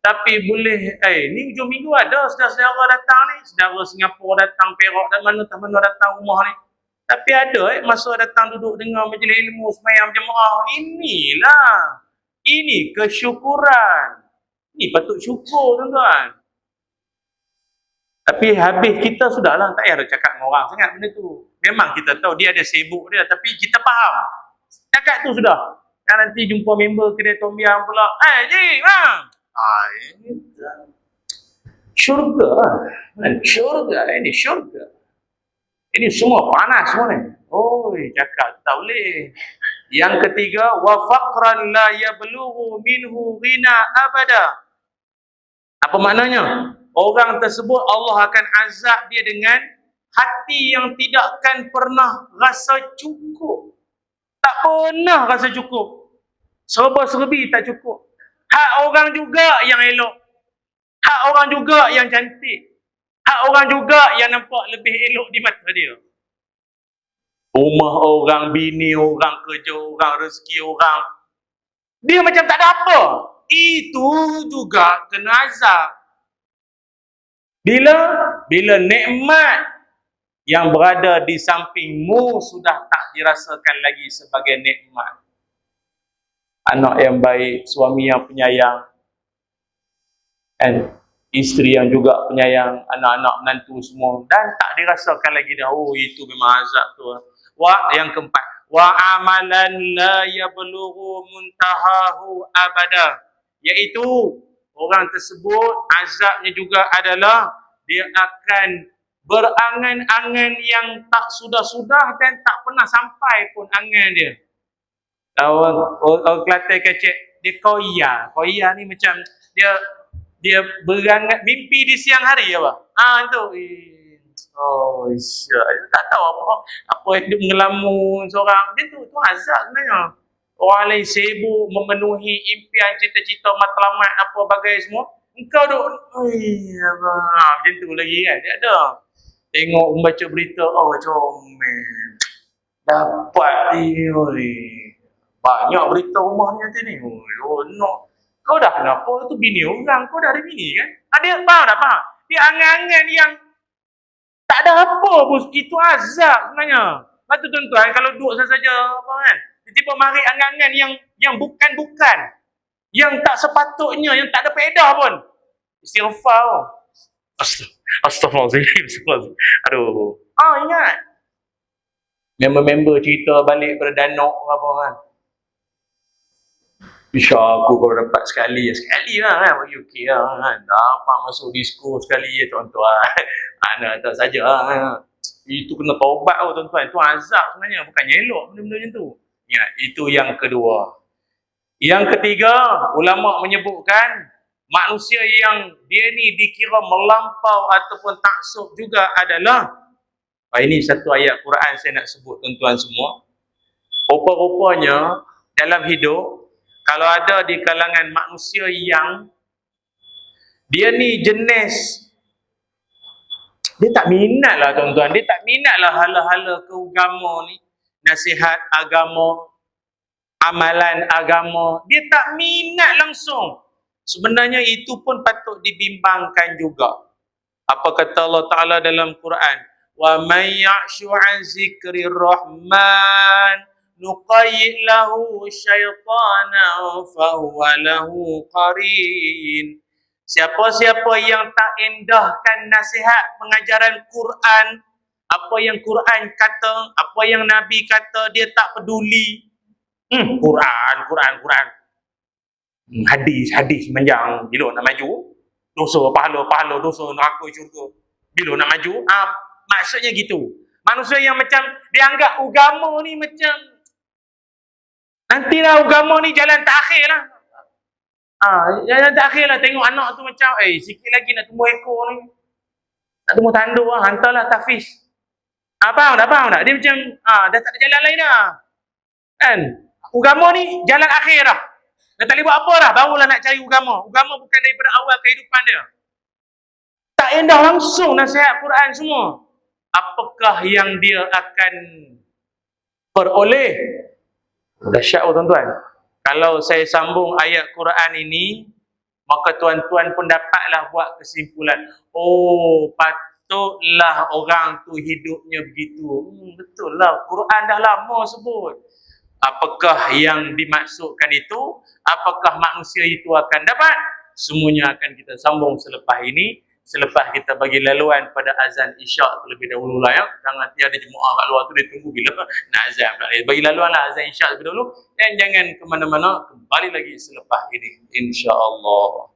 Tapi boleh, ni hujung minggu ada saudara-saudara datang ni. Saudara Singapura datang, Perak dan mana datang rumah ni. Tapi ada masa datang duduk dengar majlis ilmu, semayang jemaah. Inilah. Ini kesyukuran. Ini patut syukur tuan-tuan. Tapi habis kita sudahlah. Tak payah cakap dengan orang sangat benda tu. Memang kita tahu dia ada sibuk dia. Tapi kita faham. Cakap tu sudah. Yang nanti jumpa member kedai Tom Yam pula. Ji, bang. Syurga. Ini syurga. Ini semua panas semua ni. Cakap tak boleh. Yang ketiga, wa faqran la yablughu minhu ghina abada. Apa maknanya? Orang tersebut Allah akan azab dia dengan hati yang tidak akan pernah rasa cukup. Tak pernah rasa cukup. Serba-serbi tak cukup. Hak orang juga yang elok. Hak orang juga yang cantik. Hak orang juga yang nampak lebih elok di mata dia. Rumah orang, bini orang, kerja orang, rezeki orang. Dia macam tak ada apa. Itu juga kena azab. Bila nikmat yang berada di sampingmu sudah tak dirasakan lagi sebagai nikmat. Anak yang baik, suami yang penyayang, dan isteri yang juga penyayang, anak-anak menantu semua, dan tak dirasakan lagi dah. Itu memang azab tu. Yang keempat, wa amalan la yablughu muntahahu abada, iaitu orang tersebut azabnya juga adalah dia akan berangan-angan yang tak sudah-sudah dan tak pernah sampai pun angan dia. Orang Kelantan kecek dia koya ni macam dia berangan mimpi di siang hari apa? Tu. Tak tahu apa hidup ngelamun seorang. Dia tu azab sebenarnya. Orang lain sibuk memenuhi impian, cita-cita, matlamat apa bagai semua. Engkau duk macam tu lagi kan. Dia ada. Tengok membaca berita, comel. Dapat ni. Banyak berita rumah ni nanti ni. Kau dah kenapa? Tu bini orang. Kau dah ada bini kan? Dia faham? Dia angan-angan yang tak ada apa pun. Itu azab sebenarnya. Lepas tu tuan-tuan, kalau duduk saja apa kan, tiba-tiba mari angan-angan yang bukan-bukan. Yang tak sepatutnya, yang tak ada faedah pun. Istighfar. Astaghfirullahaladzim. Aduh. Ingat. Member-member cerita balik pada Danok apa kan. Insya aku kalau dapat sekali lah kan. Bagi okey lah kan. Dapat masuk disco sekali ya tuan-tuan. Anak tak saja lah. Itu kena taubat tuan-tuan. Itu azab sebenarnya. Bukannya elok benda-benda macam tu. Ya, itu yang kedua. Yang ketiga, ulama menyebutkan manusia yang dia ni dikira melampau ataupun taksub juga adalah, ini satu ayat Quran saya nak sebut tuan-tuan semua. Rupa-rupanya dalam hidup, kalau ada di kalangan manusia yang dia ni jenis Dia tak minat lah tuan-tuan. Dia tak minat lah hala-hala ke agama ni. Nasihat agama, amalan agama. Dia tak minat langsung. Sebenarnya itu pun patut dibimbangkan juga. Apa kata Allah Ta'ala dalam Quran? Wa may ya'shu 'an zikrir rahman nuqayyid lahu syaitanan fahuwa lahu qarin. Siapa-siapa yang tak endahkan nasihat pengajaran Quran, apa yang Quran kata, apa yang Nabi kata, dia tak peduli. Quran. Hadis panjang. Bila nak maju? Dosa, pahala, dosa, neraka, syurga. Bila nak maju? Maksudnya gitu. Manusia yang macam, dia anggap agama ni macam, nantilah agama ni jalan terakhir lah. Jalan terakhir lah. Tengok anak tu macam, sikit lagi nak tumbuh ekor ni. Nak tumbuh tanduk lah. Hantarlah tahfiz. Faham tak? Dia macam, dah tak ada jalan lain dah. Kan? Agama ni jalan akhir dah. Dah tak boleh buat apa dah. Barulah nak cari agama. Agama bukan daripada awal kehidupan dia. Tak endah langsung nasihat Quran semua. Apakah yang dia akan peroleh? Dahsyat tuan-tuan. Kalau saya sambung ayat Quran ini, maka tuan-tuan pun dapatlah buat kesimpulan. Oh, patutlah orang tu hidupnya begitu. Betul lah, Quran dah lama sebut. Apakah yang dimaksudkan itu? Apakah manusia itu akan dapat? Semuanya akan kita sambung selepas ini. Selepas kita bagi laluan pada azan isyak terlebih dahulu lah ya. Jangan tiada jemaah kat luar tu dia tunggu bila nak azan pula. Bagi laluan lah azan isyak terlebih dahulu. Dan jangan ke mana-mana. Kembali lagi selepas ini. InsyaAllah.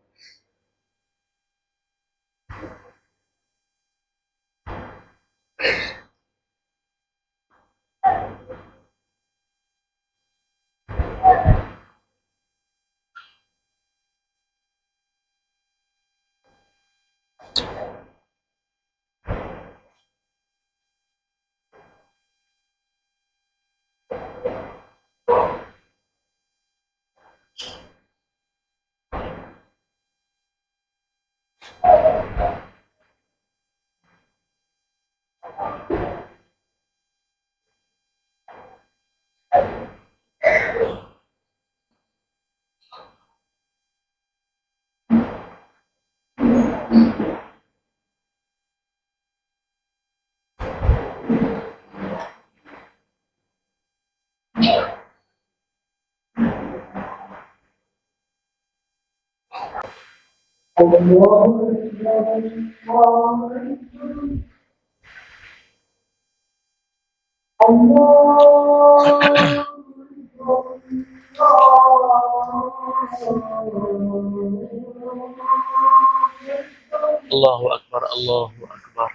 Allahu Akbar, Allahu Akbar.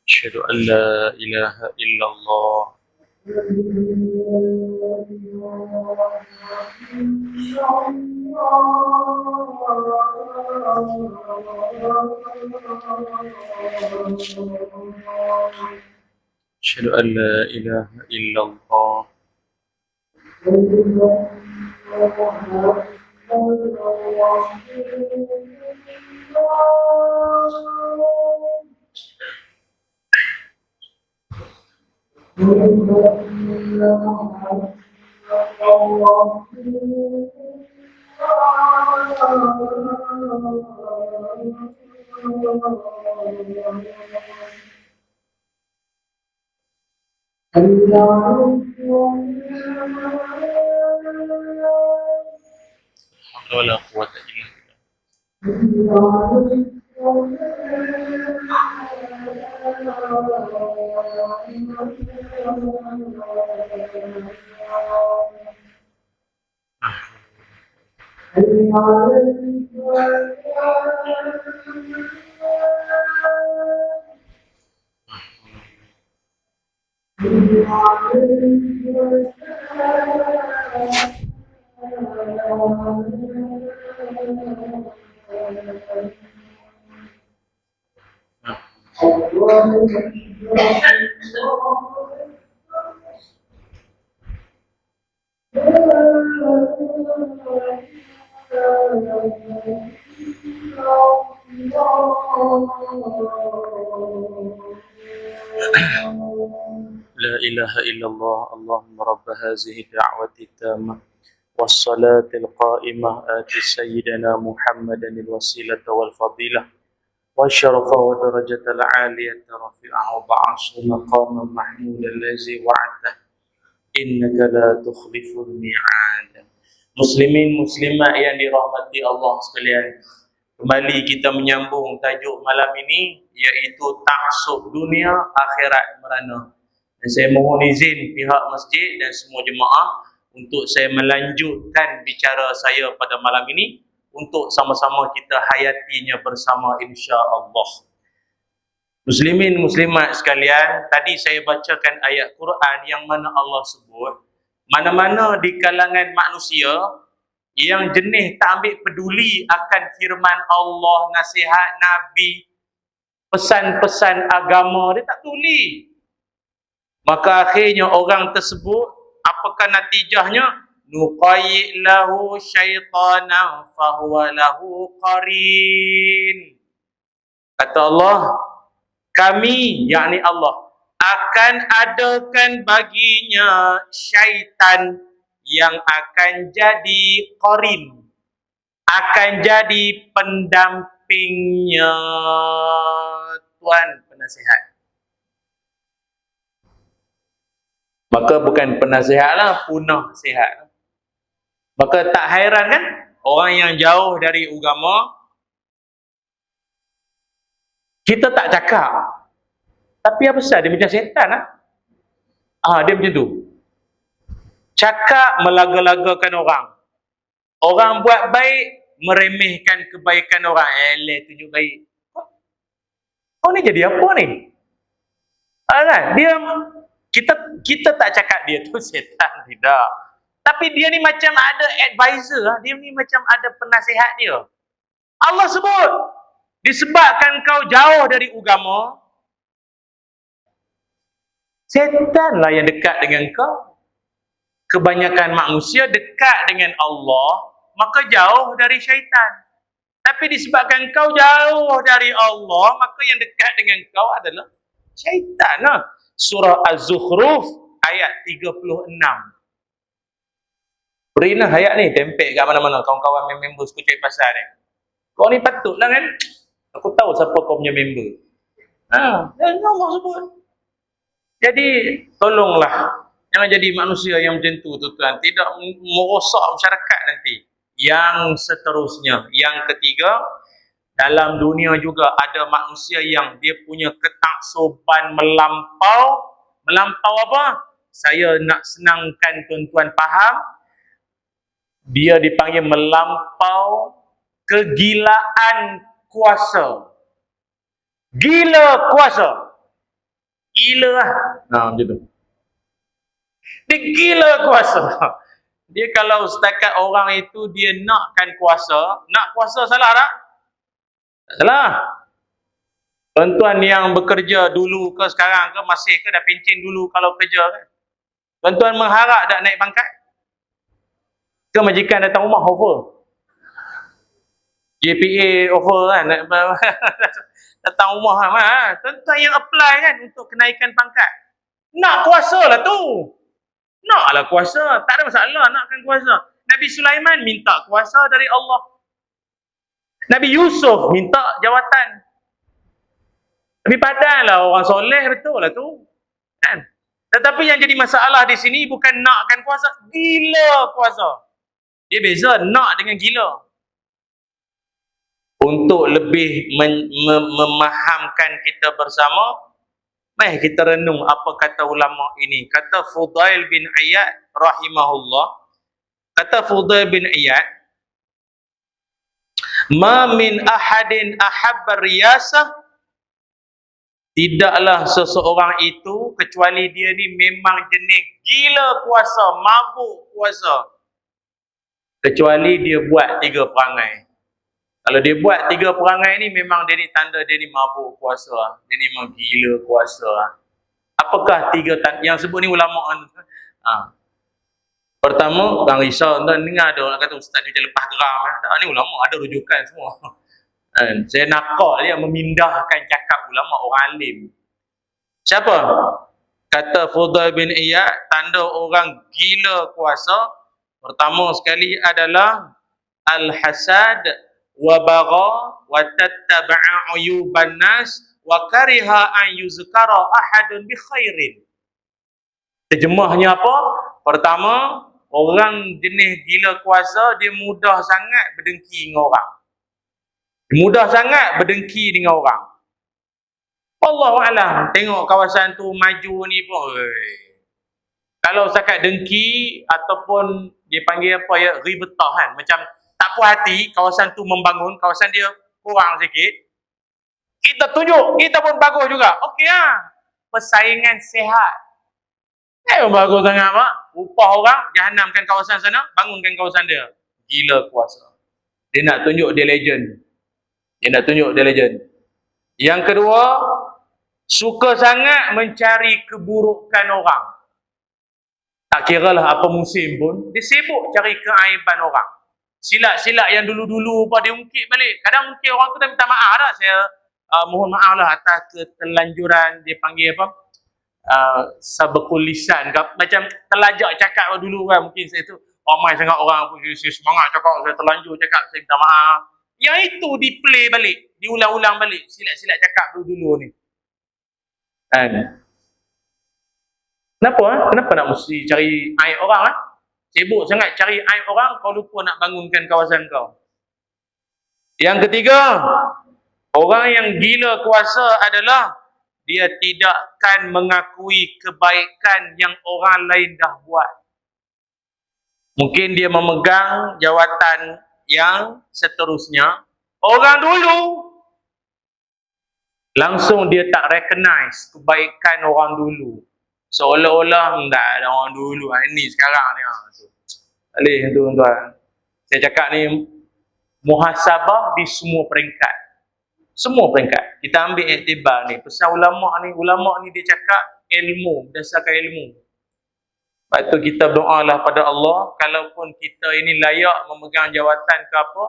Asyhadu an la ilaha illallah. Asyhadu an la ilaha illallah. ولا قوة إلا لا إله إلا الله اللهم رب هذه الدعوة التامة والصلاة القائمة آت سيدنا محمدا الوسيلة والفضيلة والشرف ودرجة العالية رفيعه وبعث مقاما محمودا الذي وعدته إنك لا تخلف الميعاد. Muslimin muslimat yang dirahmati Allah sekalian, kembali kita menyambung tajuk malam ini, iaitu taksub dunia akhirat merana. Dan saya mohon izin pihak masjid dan semua jemaah untuk saya melanjutkan bicara saya pada malam ini untuk sama-sama kita hayatinya bersama insya-Allah. Muslimin muslimat sekalian, tadi saya bacakan ayat Quran yang mana Allah sebut mana-mana di kalangan manusia yang jenis tak ambil peduli akan firman Allah, nasihat Nabi, pesan-pesan agama, dia tak peduli. Maka akhirnya orang tersebut, apakah natijahnya? Nuqayyid lahu syaitanan fahuwa lahu qarin. Kata Allah, kami, yakni Allah, akan adakan baginya syaitan yang akan jadi qarin, akan jadi pendampingnya. Tuan penasihat. Maka bukan penasihat lah, punah sihat. Maka tak hairan kan orang yang jauh dari agama, kita tak cakap, tapi apa pasal dia macam setan lah. Dia macam tu. Cakap melaga-lagakan orang. Orang buat baik, meremehkan kebaikan orang. Tunjuk baik. Kau ni jadi apa ni? Kan? Kita tak cakap dia tu setan, tidak. Tapi dia ni macam ada advisor. Dia ni macam ada penasihat dia. Allah sebut, disebabkan kau jauh dari agama, setan lah yang dekat dengan kau. Kebanyakan manusia dekat dengan Allah, maka jauh dari syaitan. Tapi disebabkan kau jauh dari Allah, maka yang dekat dengan kau adalah syaitan lah. Surah Az-Zukhruf ayat 36. Berilah ayat ni, tempel kat mana-mana kawan-kawan member Sekucai Pasar ni. Kau ni patutlah kan, aku tahu siapa kau punya member. Dan Allah sebut. Jadi tolonglah, jangan jadi manusia yang macam tu tuan, tidak merosak masyarakat nanti. Yang seterusnya, yang ketiga, dalam dunia juga ada manusia yang dia punya ketaksuban melampau. Melampau apa? Saya nak senangkan tuan-tuan faham. Dia dipanggil melampau kegilaan kuasa. Gila kuasa. Gila lah. Macam tu. Dia gila kuasa. Dia kalau setakat orang itu dia nakkan kuasa, nak kuasa salah tak? Tak salah. Tuan-tuan yang bekerja dulu ke sekarang ke masih ke dah pencen dulu kalau kerja kan? Tuan-tuan mengharap tak naik pangkat? Ke majikan datang rumah offer? JPA offer kan? Datang rumah kan? Tuan-tuan yang apply kan untuk kenaikan pangkat. Nak kuasa lah tu. Naklah kuasa. Tak ada masalah nakkan kuasa. Nabi Sulaiman minta kuasa dari Allah. Nabi Yusuf minta jawatan. Tapi padahal orang soleh betul lah tu. Kan? Tetapi yang jadi masalah di sini bukan nakkan kuasa. Gila kuasa. Dia beza nak dengan gila. Untuk lebih memahamkan kita bersama, mari kita renung apa kata ulama ini. Kata Fudail bin Iyad rahimahullah. Kata Fudail bin Iyad, ma min ahadin ahabba riyasah, tidaklah seseorang itu kecuali dia ni memang jenis gila kuasa, mabuk kuasa. Kecuali dia buat 3 perangai. Kalau dia buat 3 perangai ni, memang dia ni tanda dia ni mabuk kuasa. Dia ni memang gila kuasa. Apakah 3 tanda? Yang sebut ni ulama'. Pertama, orang risau tuan dengar ada orang kata ustaz ni macam lepas geram. Tak, ni ulama ada rujukan semua. Saya nakal dia memindahkan cakap ulama orang alim. Siapa? Kata Fudail bin Iyad, tanda orang gila kuasa pertama sekali adalah al-hasad wa bagha wa tattaba'a uyuban nas wa kariha an yuzkara ahadun bi khairin. Terjemahnya apa? Pertama, orang jenis gila kuasa dia mudah sangat berdengki dengan orang. Dia mudah sangat berdengki dengan orang. Allahu'alam, tengok kawasan tu maju ni pun. Kalau setakat dengki ataupun dia panggil apa ya, ribetah kan. Macam tak puas hati kawasan tu membangun, kawasan dia kurang sikit. Kita tunjuk, kita pun bagus juga. Okey lah. Persaingan sihat. Bagus sangat Pak. Upah orang, jahanamkan kawasan sana, bangunkan kawasan dia. Gila kuasa. Dia nak tunjuk dia legend. Yang kedua, suka sangat mencari keburukan orang. Tak kiralah apa musim pun, dia sibuk cari keaiban orang. Silap-silap yang dulu-dulu apa dia ungkit balik. Kadang mungkin orang tu dah minta maaf dah. Saya mohon maaf lah atas ketelanjuran dia panggil apa? Sabakul lisan. Macam terlajak cakap dulu kan. Mungkin saya tu ramai sangat orang pun saya semangat cakap, saya terlanjur cakap, saya minta maaf. Yang itu di-play balik, diulang-ulang balik. Silap-silap cakap dulu-dulu ni. Kenapa nak mesti cari aib orang? Sibuk sangat cari aib orang, kau lupa nak bangunkan kawasan kau. Yang ketiga, orang yang gila kuasa adalah dia tidakkan mengakui kebaikan yang orang lain dah buat. Mungkin dia memegang jawatan yang seterusnya, orang dulu langsung dia tak recognize kebaikan orang dulu. Seolah-olah enggak ada orang dulu. Ini sekarang ni. Alih tu tuan. Saya cakap ni muhasabah di semua peringkat. Semua peringkat. Kita ambil iktibar ni. Pesan ulama' ni dia cakap ilmu, berdasarkan ilmu. Lepas tu kita berdoalah pada Allah, kalaupun kita ini layak memegang jawatan ke apa,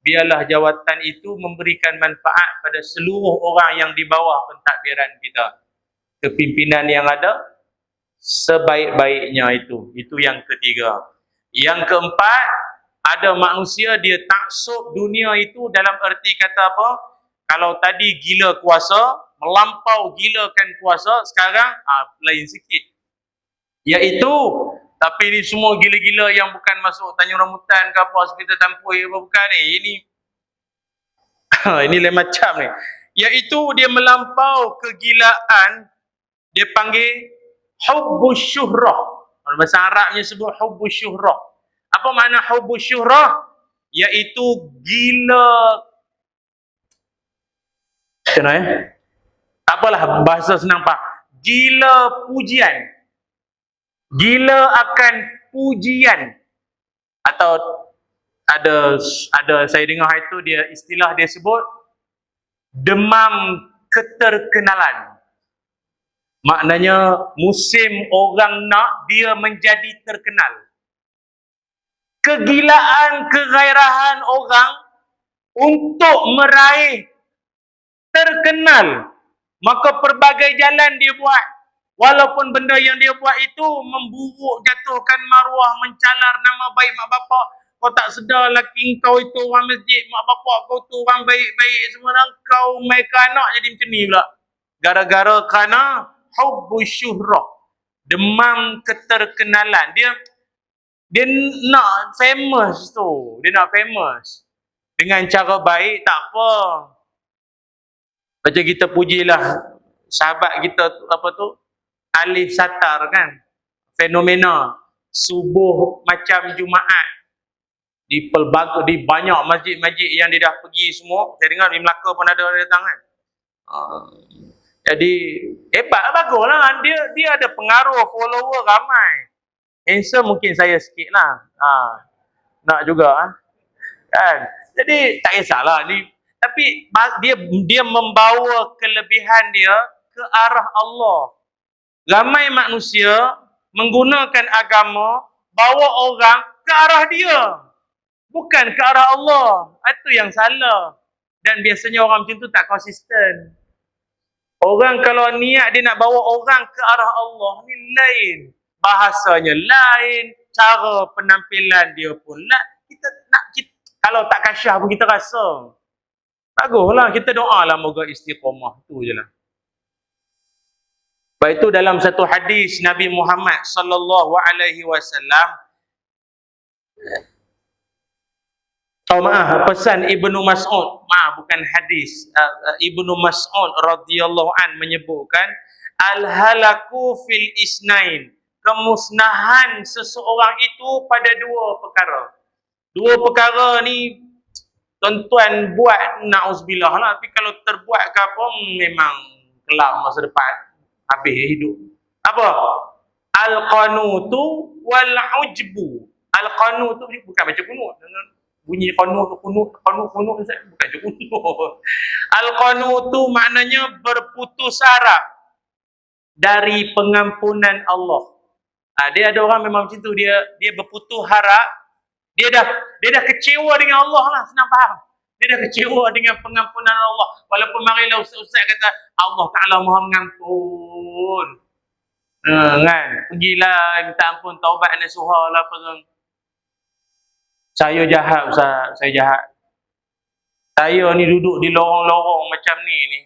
biarlah jawatan itu memberikan manfaat pada seluruh orang yang di bawah pentadbiran kita. Kepimpinan yang ada, sebaik-baiknya itu. Itu yang ketiga. Yang keempat, ada manusia dia taksub dunia itu dalam erti kata apa? Kalau tadi gila kuasa, melampau gilakan kuasa, sekarang lain sikit. Iaitu, tapi ini semua gila-gila yang bukan masuk Tanjung Rambutan ke apa, hospital Tampoi apa bukan ni. Ini lain macam ni. Iaitu dia melampau kegilaan, dia panggil hubbus syuhrah. Bahasa Arabnya sebut hubbus syuhrah. Apa makna hubbus syuhrah? Iaitu gila. Kenapa tak apalah, bahasa senang Pak. Gila pujian. Gila akan pujian. Atau ada saya dengar itu dia istilah dia sebut demam keterkenalan. Maknanya musim orang nak dia menjadi terkenal. Kegilaan, kegairahan orang untuk meraih terkenal, maka pelbagai jalan dia buat. Walaupun benda yang dia buat itu memburuk, jatuhkan maruah, mencalar nama baik mak bapak. Kau tak sedar laki kau itu orang masjid, mak bapak kau tu orang baik-baik semua, kau mereka anak jadi macam ni pula. Gara-gara kerana hubbus syuhrah, demam keterkenalan. Dia nak famous tu, dia nak famous dengan cara baik, tak apa. Macam kita pujilah sahabat kita apa tu, Alif Satar kan, fenomena subuh macam Jumaat di banyak masjid-masjid yang dia dah pergi semua. Saya dengar di Melaka pun ada datang kan. Jadi hebat, baguslah. Dia ada pengaruh, follower ramai. Handsome mungkin saya sikit lah. Nak juga kan. Jadi tak kisahlah ni. Tapi dia membawa kelebihan dia ke arah Allah. Ramai manusia menggunakan agama bawa orang ke arah dia, bukan ke arah Allah. Itu yang salah. Dan biasanya orang macam tu tak konsisten. Orang kalau niat dia nak bawa orang ke arah Allah ni lain. Bahasanya lain, cara penampilan dia pun lah. Kalau tak kasyah pun kita rasa. Baguslah kita doalah moga istiqamah. Tu je lah. Baik itu dalam satu hadis Nabi Muhammad sallallahu alaihi wasallam, pesan Ibnu Mas'ud, bukan hadis, Ibnu Mas'ud radhiyallahu an menyebutkan al-halaku fil isnain, kemusnahan seseorang itu pada dua perkara. Dua perkara ni tuan-tuan buat na'uzubillah lah, tapi kalau terbuat ke apa memang kelam masa depan, habis hidup. Apa? Al-qanutu wal ujbu. Al-qanutu ni bukan baca kunut. Bunyi qanut bukan baca kunut. Al-qanutu maknanya berputus harap dari pengampunan Allah. Dia ada orang memang macam tu, dia berputus harap, dia dah kecewa dengan Allah lah, senang faham. Dia dah kecewa dengan pengampunan Allah. Walaupun marilah ustaz kata Allah Ta'ala Maha mengampun. Kan? Pergilah minta ampun, taubat nasuha lah apa kan. Saya jahat Ustaz, saya jahat. Saya ni duduk di lorong-lorong macam ni.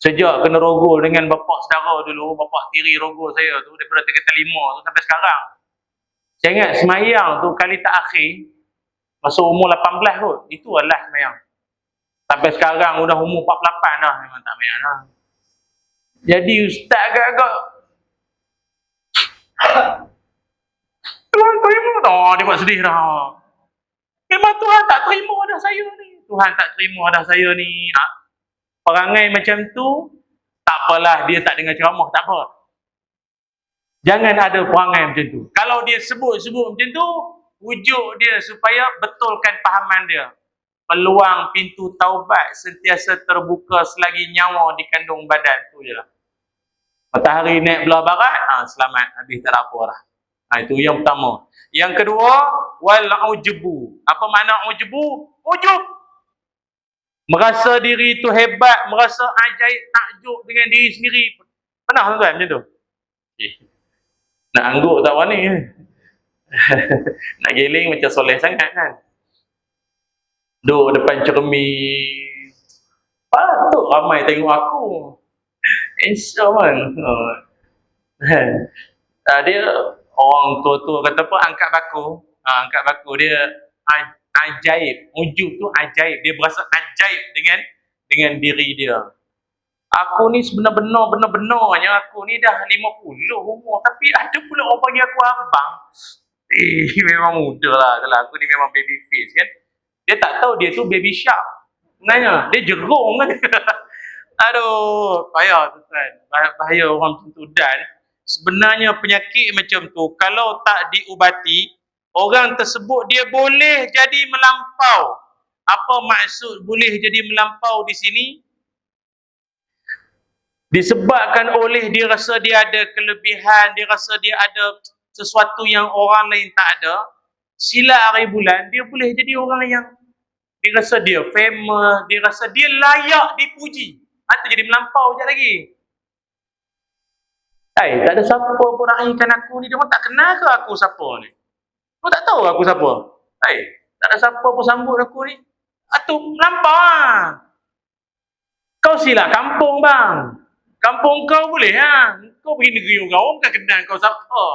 Sejak kena rogol dengan bapak saudara dulu, bapak tiri rogol saya tu daripada tingkatan 5 tu sampai sekarang. Saya ingat semayang tu kali tak akhir, masa umur 18 kot, itu adalah semayang. Sampai sekarang udah umur 48 dah, memang tak semayang dah. Jadi ustaz agak-agak Tuhan terima dah, dia buat sedih dah. Memang Tuhan tak terima dah saya ni. Tuhan tak terima dah saya ni. Perangai macam tu, tak apalah, dia tak dengar ceramah, tak apa. Jangan ada perangai macam tu. Kalau dia sebut-sebut macam tu, wujud dia supaya betulkan pahaman dia. Peluang pintu taubat sentiasa terbuka selagi nyawa di kandung badan. Tu je lah. Matahari naik belah barat, selamat, habis tak ada apa dah. Itu yang pertama. Yang kedua, wal ujbu. Apa makna ujbu? Ujub. Merasa diri itu hebat, merasa ajaib, takjub dengan diri sendiri. Pernah tuan-tuan macam tu? Nak angguk tak wani? Nak geling macam soleh sangat kan? Duduk depan cermin. Patut ramai tengok aku. InsyaAllah. Dia orang tua-tua kata apa, angkat baku dia ajaib. Ujub tu ajaib, dia berasa ajaib dengan diri dia. Aku ni benar-benarnya aku ni dah 50 umur, tapi ada pula orang panggil aku abang. Memang muda lah. Aku ni memang baby face kan. Dia tak tahu dia tu baby shark. Sebenarnya dia jerung kan. Aduh, payah tuan. Bahaya orang macam tu. Dan sebenarnya penyakit macam tu kalau tak diubati, orang tersebut dia boleh jadi melampau. Apa maksud boleh jadi melampau di sini? Disebabkan oleh dia rasa dia ada kelebihan, dia rasa dia ada sesuatu yang orang lain tak ada. Sila hari bulan, dia boleh jadi orang yang dia rasa dia famous, dia rasa dia layak dipuji. Itu jadi melampau sekejap lagi. Tak ada siapa pun raikan aku ni. Dia pun tak kenal ke aku siapa ni? Kau tak tahu aku siapa? Tak ada siapa pun sambut aku ni. Itu melampau lah. Kau sila kampung bang. Kampung kau boleh ha? Kau pergi negeri orang bukan kenal kau siapa.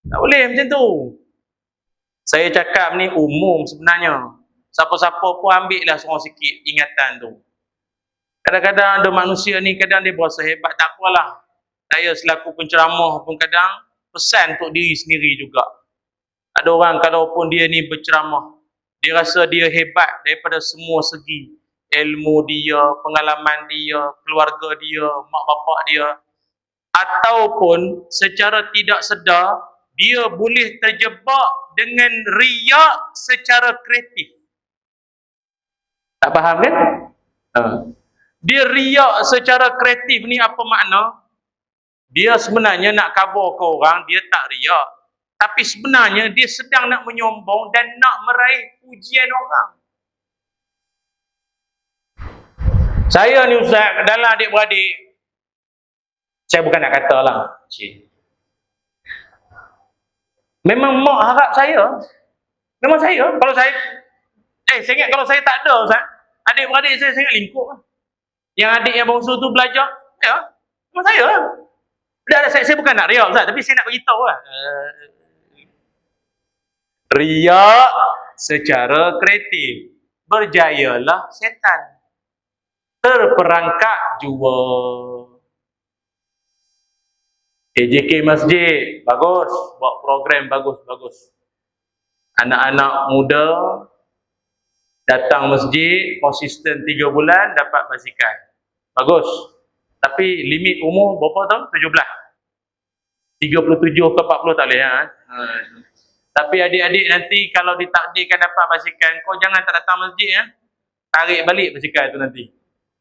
Tak boleh macam tu. Saya cakap ni umum sebenarnya. Siapa-siapa pun ambil lah seorang sikit ingatan tu. Kadang-kadang ada manusia ni, kadang dia berasa hebat. Tak apalah. Saya selaku penceramah pun kadang pesan untuk diri sendiri juga. Ada orang kalaupun dia ni berceramah, dia rasa dia hebat daripada semua segi. Ilmu dia, pengalaman dia, keluarga dia, mak bapak dia. Ataupun secara tidak sedar, dia boleh terjebak dengan riak secara kreatif. Tak faham kan? Dia riak secara kreatif ni apa makna? Dia sebenarnya nak khabar ke orang, dia tak riak. Tapi sebenarnya dia sedang nak menyombong dan nak meraih pujian orang. Saya ni Ustaz, dalam adik-beradik, saya bukan nak kata lah, memang mak harap saya. Memang saya. Kalau saya, saya ingat kalau saya tak ada Ustaz, adik-beradik saya ingat lingkup. Yang adik yang bongsu tu belajar, ya, memang saya. Saya bukan nak riak Ustaz, tapi saya nak beritahu lah. Riak secara kreatif. Berjayalah setan. Terperangkap jua. AJK Masjid, bagus. Buat program bagus-bagus. Anak-anak muda datang masjid, konsisten 3 bulan, dapat basikal. Bagus. Tapi limit umur berapa tahun? 17. 37 ke 40 tak boleh. Tapi adik-adik nanti kalau ditakdirkan dapat basikal, kau jangan tak datang masjid. Tarik balik basikal tu nanti.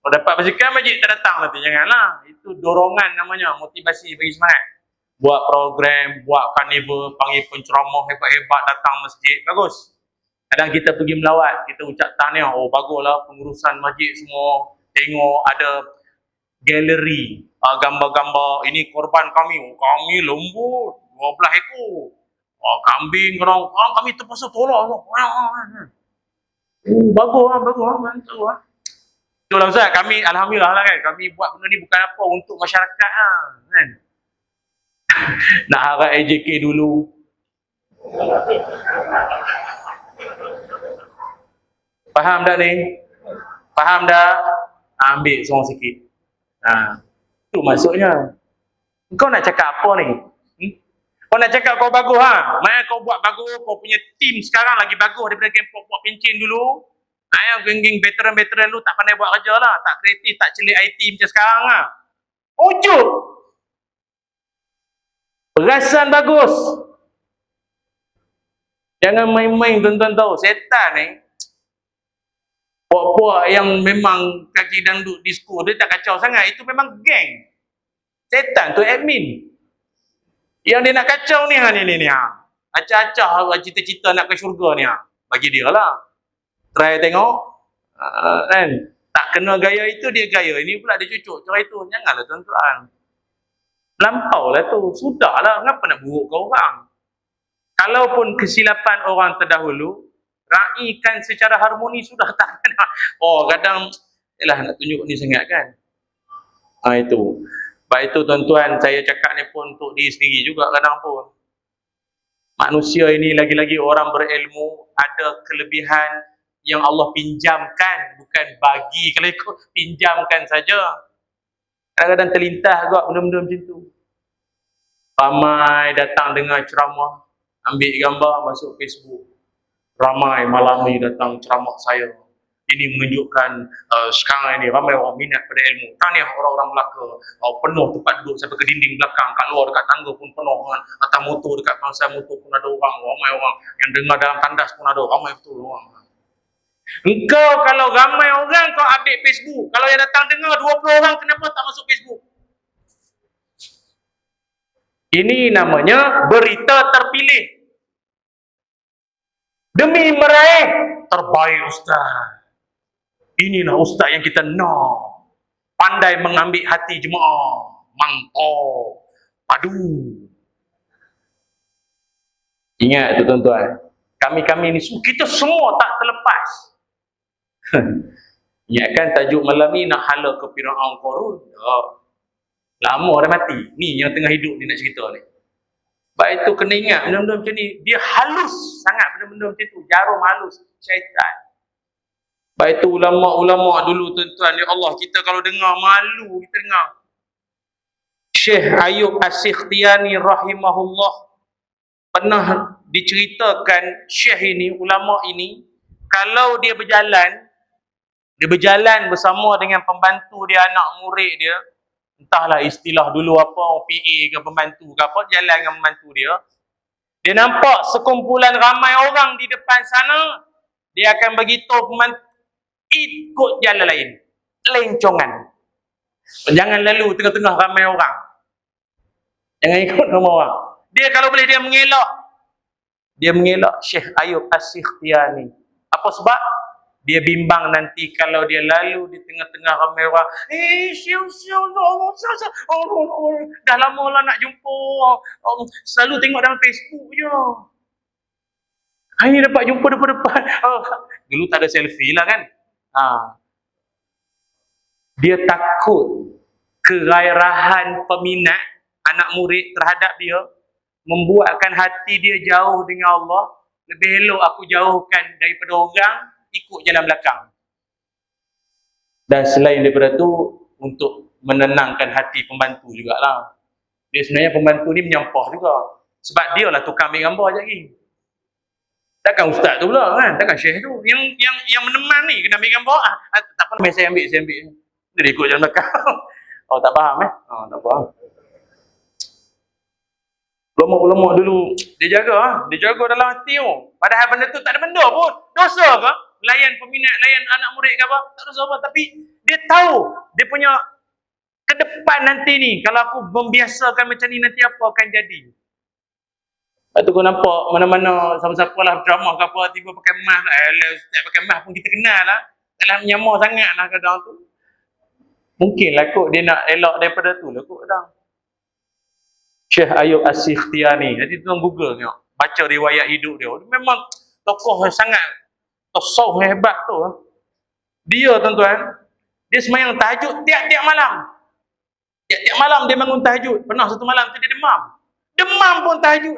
Kalau dapat basikal, masjid tak datang nanti. Janganlah. Itu dorongan namanya, motivasi bagi semangat. Buat program, buat karnival, panggil penceramah hebat-hebat datang masjid. Bagus. Kadang kita pergi melawat, kita ucap tahniah. Oh, baguslah pengurusan masjid semua. Tengok ada galeri, gambar-gambar. Ini korban kami. Oh, kami lembut. 12 ekor. Oh, kambing, kami terpaksa tolak. Bagus lah. Mantap lah. Itulah Ustaz, kami Alhamdulillah lah kan. Kami buat benda ni bukan apa, untuk masyarakat lah. Kan? Nak harap AJK dulu. Faham tak ni? Faham dah? Ambil seorang sikit. Itu maksudnya. Kau nak cakap apa ni? Kau nak cakap kau bagus Mana kau buat bagus, kau punya tim sekarang lagi bagus daripada geng buat pencin dulu. Geng-geng veteran-veteran lu tak pandai buat kerja lah. Tak kreatif, tak celik IT macam sekarang lah. Ujuk. Perasan bagus. Jangan main-main tuan-tuan tahu. Setan ni, puak-puak yang memang kaki dangdut disco, dia tak kacau sangat. Itu memang geng. Setan tu admin. Yang dia nak kacau ni. Acah-acah cita-cita nak ke syurga ni. Bagi dia lah. Try tengok. Kan? Tak kena gaya itu, dia gaya. Ini pula dia cucuk cara itu. Janganlah tuan-tuan. Lampau lah tu. Sudahlah. Kenapa nak buruk ke orang? Kalaupun kesilapan orang terdahulu, raikan secara harmoni sudah tak kena. Oh, kadang nak tunjuk ni sangat kan. Itu. Baik itu tuan-tuan, saya cakap ni pun untuk diri sendiri juga kadang pun. Manusia ini lagi-lagi orang berilmu, ada kelebihan yang Allah pinjamkan, bukan bagi. Kalau ikut pinjamkan saja. Kadang-kadang terlintas juga benda-benda macam tu. Ramai datang dengar ceramah, ambil gambar masuk Facebook. Ramai malam ni datang ceramah saya. Ini menunjukkan sekarang ini ramai orang minat pada ilmu. Tahniah orang-orang Melaka. Penuh tempat duduk sampai ke dinding belakang. Kat luar dekat tangga pun penuh. Atas motor, dekat bangsa motor pun ada orang. Ramai orang. Yang dengar dalam tandas pun ada. Ramai betul orang. Engkau kalau ramai orang kau update Facebook. Kalau yang datang dengar 20 orang, kenapa tak masuk Facebook? Ini namanya berita terpilih. Demi meraih terbaik Ustaz. Inilah Ustaz yang kita nak. Pandai mengambil hati jemaah. Mangkok. Padu. Ingat tu tuan-tuan. Kami-kami ni, kita semua tak terlepas. Ingatkan tajuk malam ni nak hala ke Fir'aun Qarun. Lama dah mati. Ni yang tengah hidup ni nak cerita ni. Baik itu kena ingat benda-benda macam ni. Dia halus sangat benda-benda macam tu. Jarum halus. Syaitan. Baik itu ulama-ulama dulu tuan-tuan. Ya Allah, kita kalau dengar malu kita dengar. Syekh Ayub As-Sikhtiyani rahimahullah pernah diceritakan Syekh ini, ulama ini, kalau dia berjalan bersama dengan pembantu dia, anak murid dia, entahlah istilah dulu apa, PA ke pembantu ke apa, jalan dengan pembantu dia, dia nampak sekumpulan ramai orang di depan sana, dia akan beritahu pembantu, ikut jalan lain, lencongan. Jangan lalu tengah-tengah ramai orang. Jangan ikut ramai orang. Dia kalau boleh dia mengelak, Dia mengelak Syekh Ayub As-Sikhtiyani. Apa sebab? Dia bimbang nanti kalau dia lalu di tengah-tengah ramai orang. Dah lama lah nak jumpa. Selalu tengok dalam Facebook je. Ini dapat jumpa depan-depan. Dulu tak ada selfie lah kan. Dia takut kerairahan peminat anak murid terhadap dia membuatkan hati dia jauh dengan Allah. Lebih elok aku jauhkan daripada orang, ikut jalan belakang. Dan selain daripada tu, untuk menenangkan hati pembantu jugalah. Dia sebenarnya pembantu ni menyampah juga. Sebab dia lah tukang ambil gambar je lagi. Takkan ustaz tu pula kan, takkan syekh tu. Yang meneman ni kena ambil gambar. Tak apa, saya ambil. Dia ikut jalan belakang. Tak faham tak faham. Ulama-ulama dulu dia jaga dalam hati tu. Padahal benda tu tak ada benda pun. Dosa ke? Layan peminat, layan anak murid ke apa? Tak dosa apa. Tapi dia tahu dia punya ke depan nanti ni, kalau aku membiasakan macam ni, nanti apa akan jadi. Lepas tu kau nampak mana-mana siapa-siapa lah drama ke apa, tiba pakai mask lah. Ustaz pakai mask pun kita kenal lah. Taklah menyamar sangat lah kadang tu. Mungkin lah kot dia nak elak daripada tu lah kot kadang. Syekh Ayub As-Sikhtiyani. Jadi tuan Google tengok, baca riwayat hidup dia. Memang tokoh yang sangat tasawuf hebat tu. Dia tuan-tuan, dia sembahyang tahajud tiap-tiap malam. Tiap-tiap malam dia bangun tahajud. Pernah satu malam tu dia demam. Demam pun tahajud.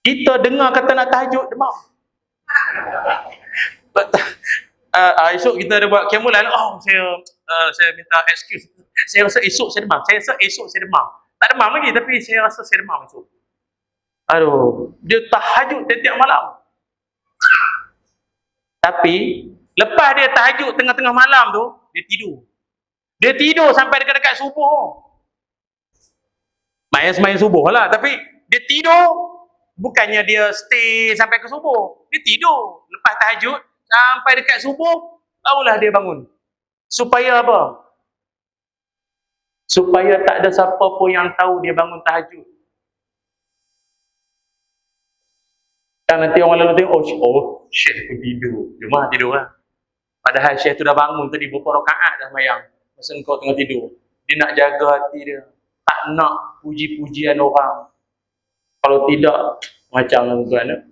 Kita dengar kata nak tahajud, demam. Esok kita ada buat kemulan. Saya minta excuse. Saya rasa esok saya demam. Tak demam lagi, tapi saya rasa saya demam esok. Aduh, dia tahajud tiap-tiap malam. Tapi lepas dia tahajud tengah-tengah malam tu, dia tidur. Dia tidur sampai dekat-dekat subuh. Main subuh lah, tapi dia tidur. Bukannya dia stay sampai ke subuh. Dia tidur. Lepas tahajud sampai dekat subuh, barulah dia bangun. Supaya apa? Supaya tak ada siapa pun yang tahu dia bangun tahajud. Dan nanti orang lalu tengok, Syekh pun tidur. Cuma tidur lah. Padahal Syekh tu dah bangun tadi, berapa rakaat dah sembahyang. Masa kau tengah tidur. Dia nak jaga hati dia. Tak nak puji-pujian orang. Kalau tidak, macam tuan-tuan,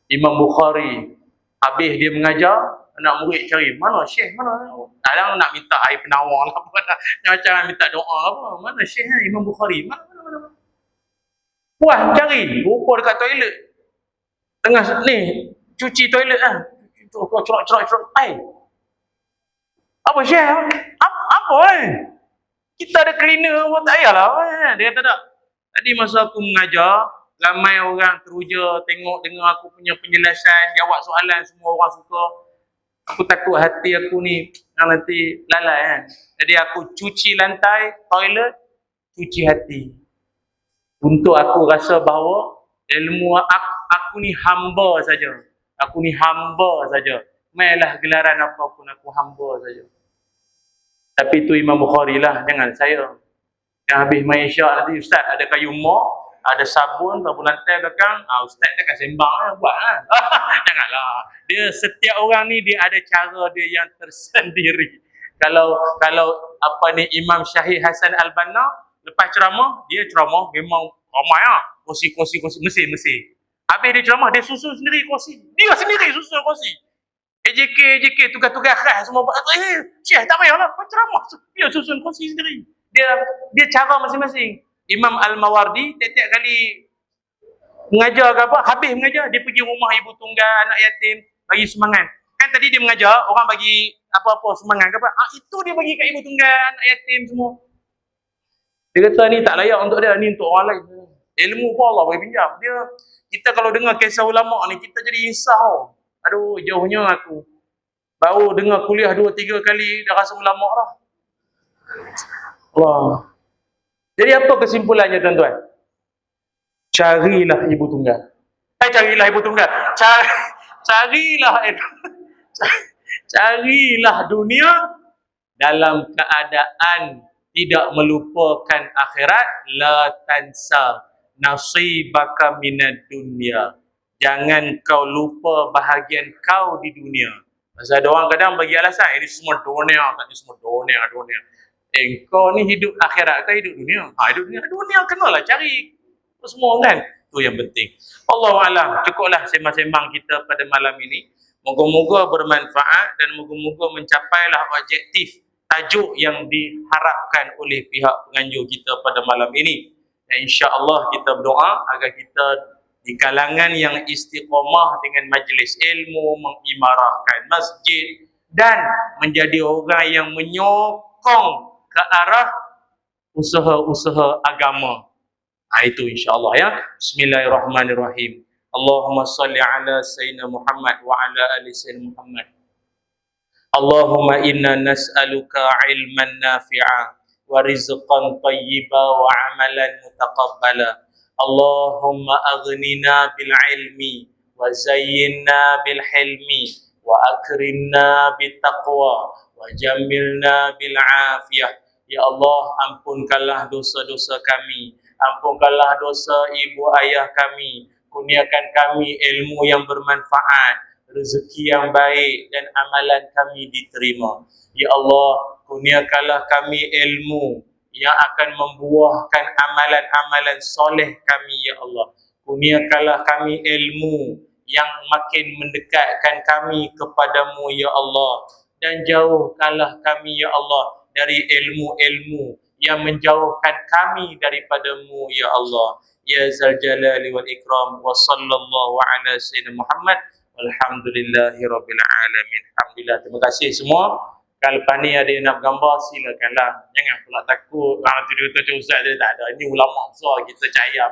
Imam Bukhari, habis dia mengajar, anak murid cari, mana Syekh, mana? Kadang nak minta air penawar lah, macam minta doa apa. Mana Syekh Imam Bukhari? Mana? Puas cari, rupa dekat toilet. Tengah ni, cuci toilet lah. Cerak air. Apa Syekh? Apa Kita ada cleaner pun tak payahlah. Dia kata tak. Tadi masa aku mengajar, ramai orang teruja tengok dengar aku punya penjelasan, jawab soalan, semua orang suka. Aku takut hati aku ni nanti lalai kan. Jadi aku cuci lantai, toilet, cuci hati. Untuk aku rasa bahawa ilmu aku ni hamba saja. Aku ni hamba saja. Mainlah gelaran apapun, aku hamba saja. Tapi tu Imam Bukhari lah, jangan saya. Yang habis main isyak nanti, Ustaz ada kayu mop, ada sabun, sabun lantai belakang, Ustaz takkan sembang lah, buat lah. Janganlah. Dia setiap orang ni dia ada cara dia yang tersendiri. Kalau Imam Syahid Hasan Al-Banna lepas ceramah, dia ceramah memang ramai lah. Kursi, mesin. Habis dia ceramah, dia susun sendiri kursi. Dia sendiri susun kursi. AJK, tugas-tugas khas semua. Syekh tak payahlah, ceramah. Dia susun kursi sendiri. Dia cara masing-masing. Imam Al-Mawardi tiap-tiap kali mengajar ke apa, habis mengajar, dia pergi rumah ibu tunggal, anak yatim, bagi sumbangan. Kan tadi dia mengajar, orang bagi apa-apa sumbangan ke apa, itu dia bagi kat ibu tunggal, anak yatim semua. Dia kata ni tak layak untuk dia, ni untuk orang lain. Ilmu pun Allah bagi pinjam. Kita kalau dengar kisah ulama ni, kita jadi insah. Aduh, jauhnya aku. Baru dengar kuliah 2-3 kali, dah rasa ulama lah. Allah. Jadi apa kesimpulannya tuan-tuan? Carilah ibu tunggal. Carilah dunia dalam keadaan tidak melupakan akhirat. La tansa nasibaka minad dunya. Jangan kau lupa bahagian kau di dunia. Pasal ada orang kadang bagi alasan, ini semua dunia, ini semua dunia. Kau ni hidup akhirat ke hidup dunia? Hidup dunia kenalah cari. Semua kan? Itu yang penting. Allahualam, cukuplah sembang-sembang kita pada malam ini. Moga-moga bermanfaat dan moga-moga mencapailah objektif tajuk yang diharapkan oleh pihak penganjur kita pada malam ini. Dan insya-Allah kita berdoa agar kita di kalangan yang istiqamah dengan majlis ilmu, mengimarahkan masjid dan menjadi orang yang menyokong ke arah usaha-usaha agama. Itu insya-Allah ya. Bismillahirrahmanirrahim. Allahumma salli ala sayyidina Muhammad wa ala ali sayyidina Muhammad. Allahumma inna nas'aluka ilman nafi'a wa rizqan tayyiba wa amalan mutaqabbala. Allahumma aghnina bil ilmi wa zayyinna bil hilmi wa akrimna bit taqwa wa jammilna bil afiyah. Ya Allah, ampunkanlah dosa-dosa kami, ampunkanlah dosa ibu ayah kami, kurniakan kami ilmu yang bermanfaat, rezeki yang baik dan amalan kami diterima. Ya Allah, kurniakanlah kami ilmu yang akan membuahkan amalan-amalan soleh kami, ya Allah. Kurniakanlah kami ilmu yang makin mendekatkan kami kepadamu, ya Allah. Dan jauhkanlah kami, ya Allah, dari ilmu-ilmu yang menjauhkan kami daripadamu, ya Allah. Ya Zal Jalali wal Ikram. Wa sallallahu ala sayyidina Muhammad. Alhamdulillahi Rabbil Alamin. Alhamdulillah. Terima kasih semua. Kalau lepas ni ada yang nak gambar, silakanlah. Jangan pula takut. Tiba-tiba Ustaz dia tak ada. Ini ulama besar, kita percaya.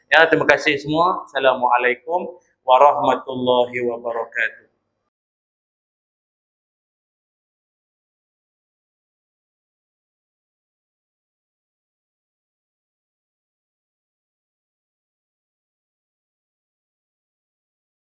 Ya, terima kasih semua. Assalamualaikum warahmatullahi wabarakatuh.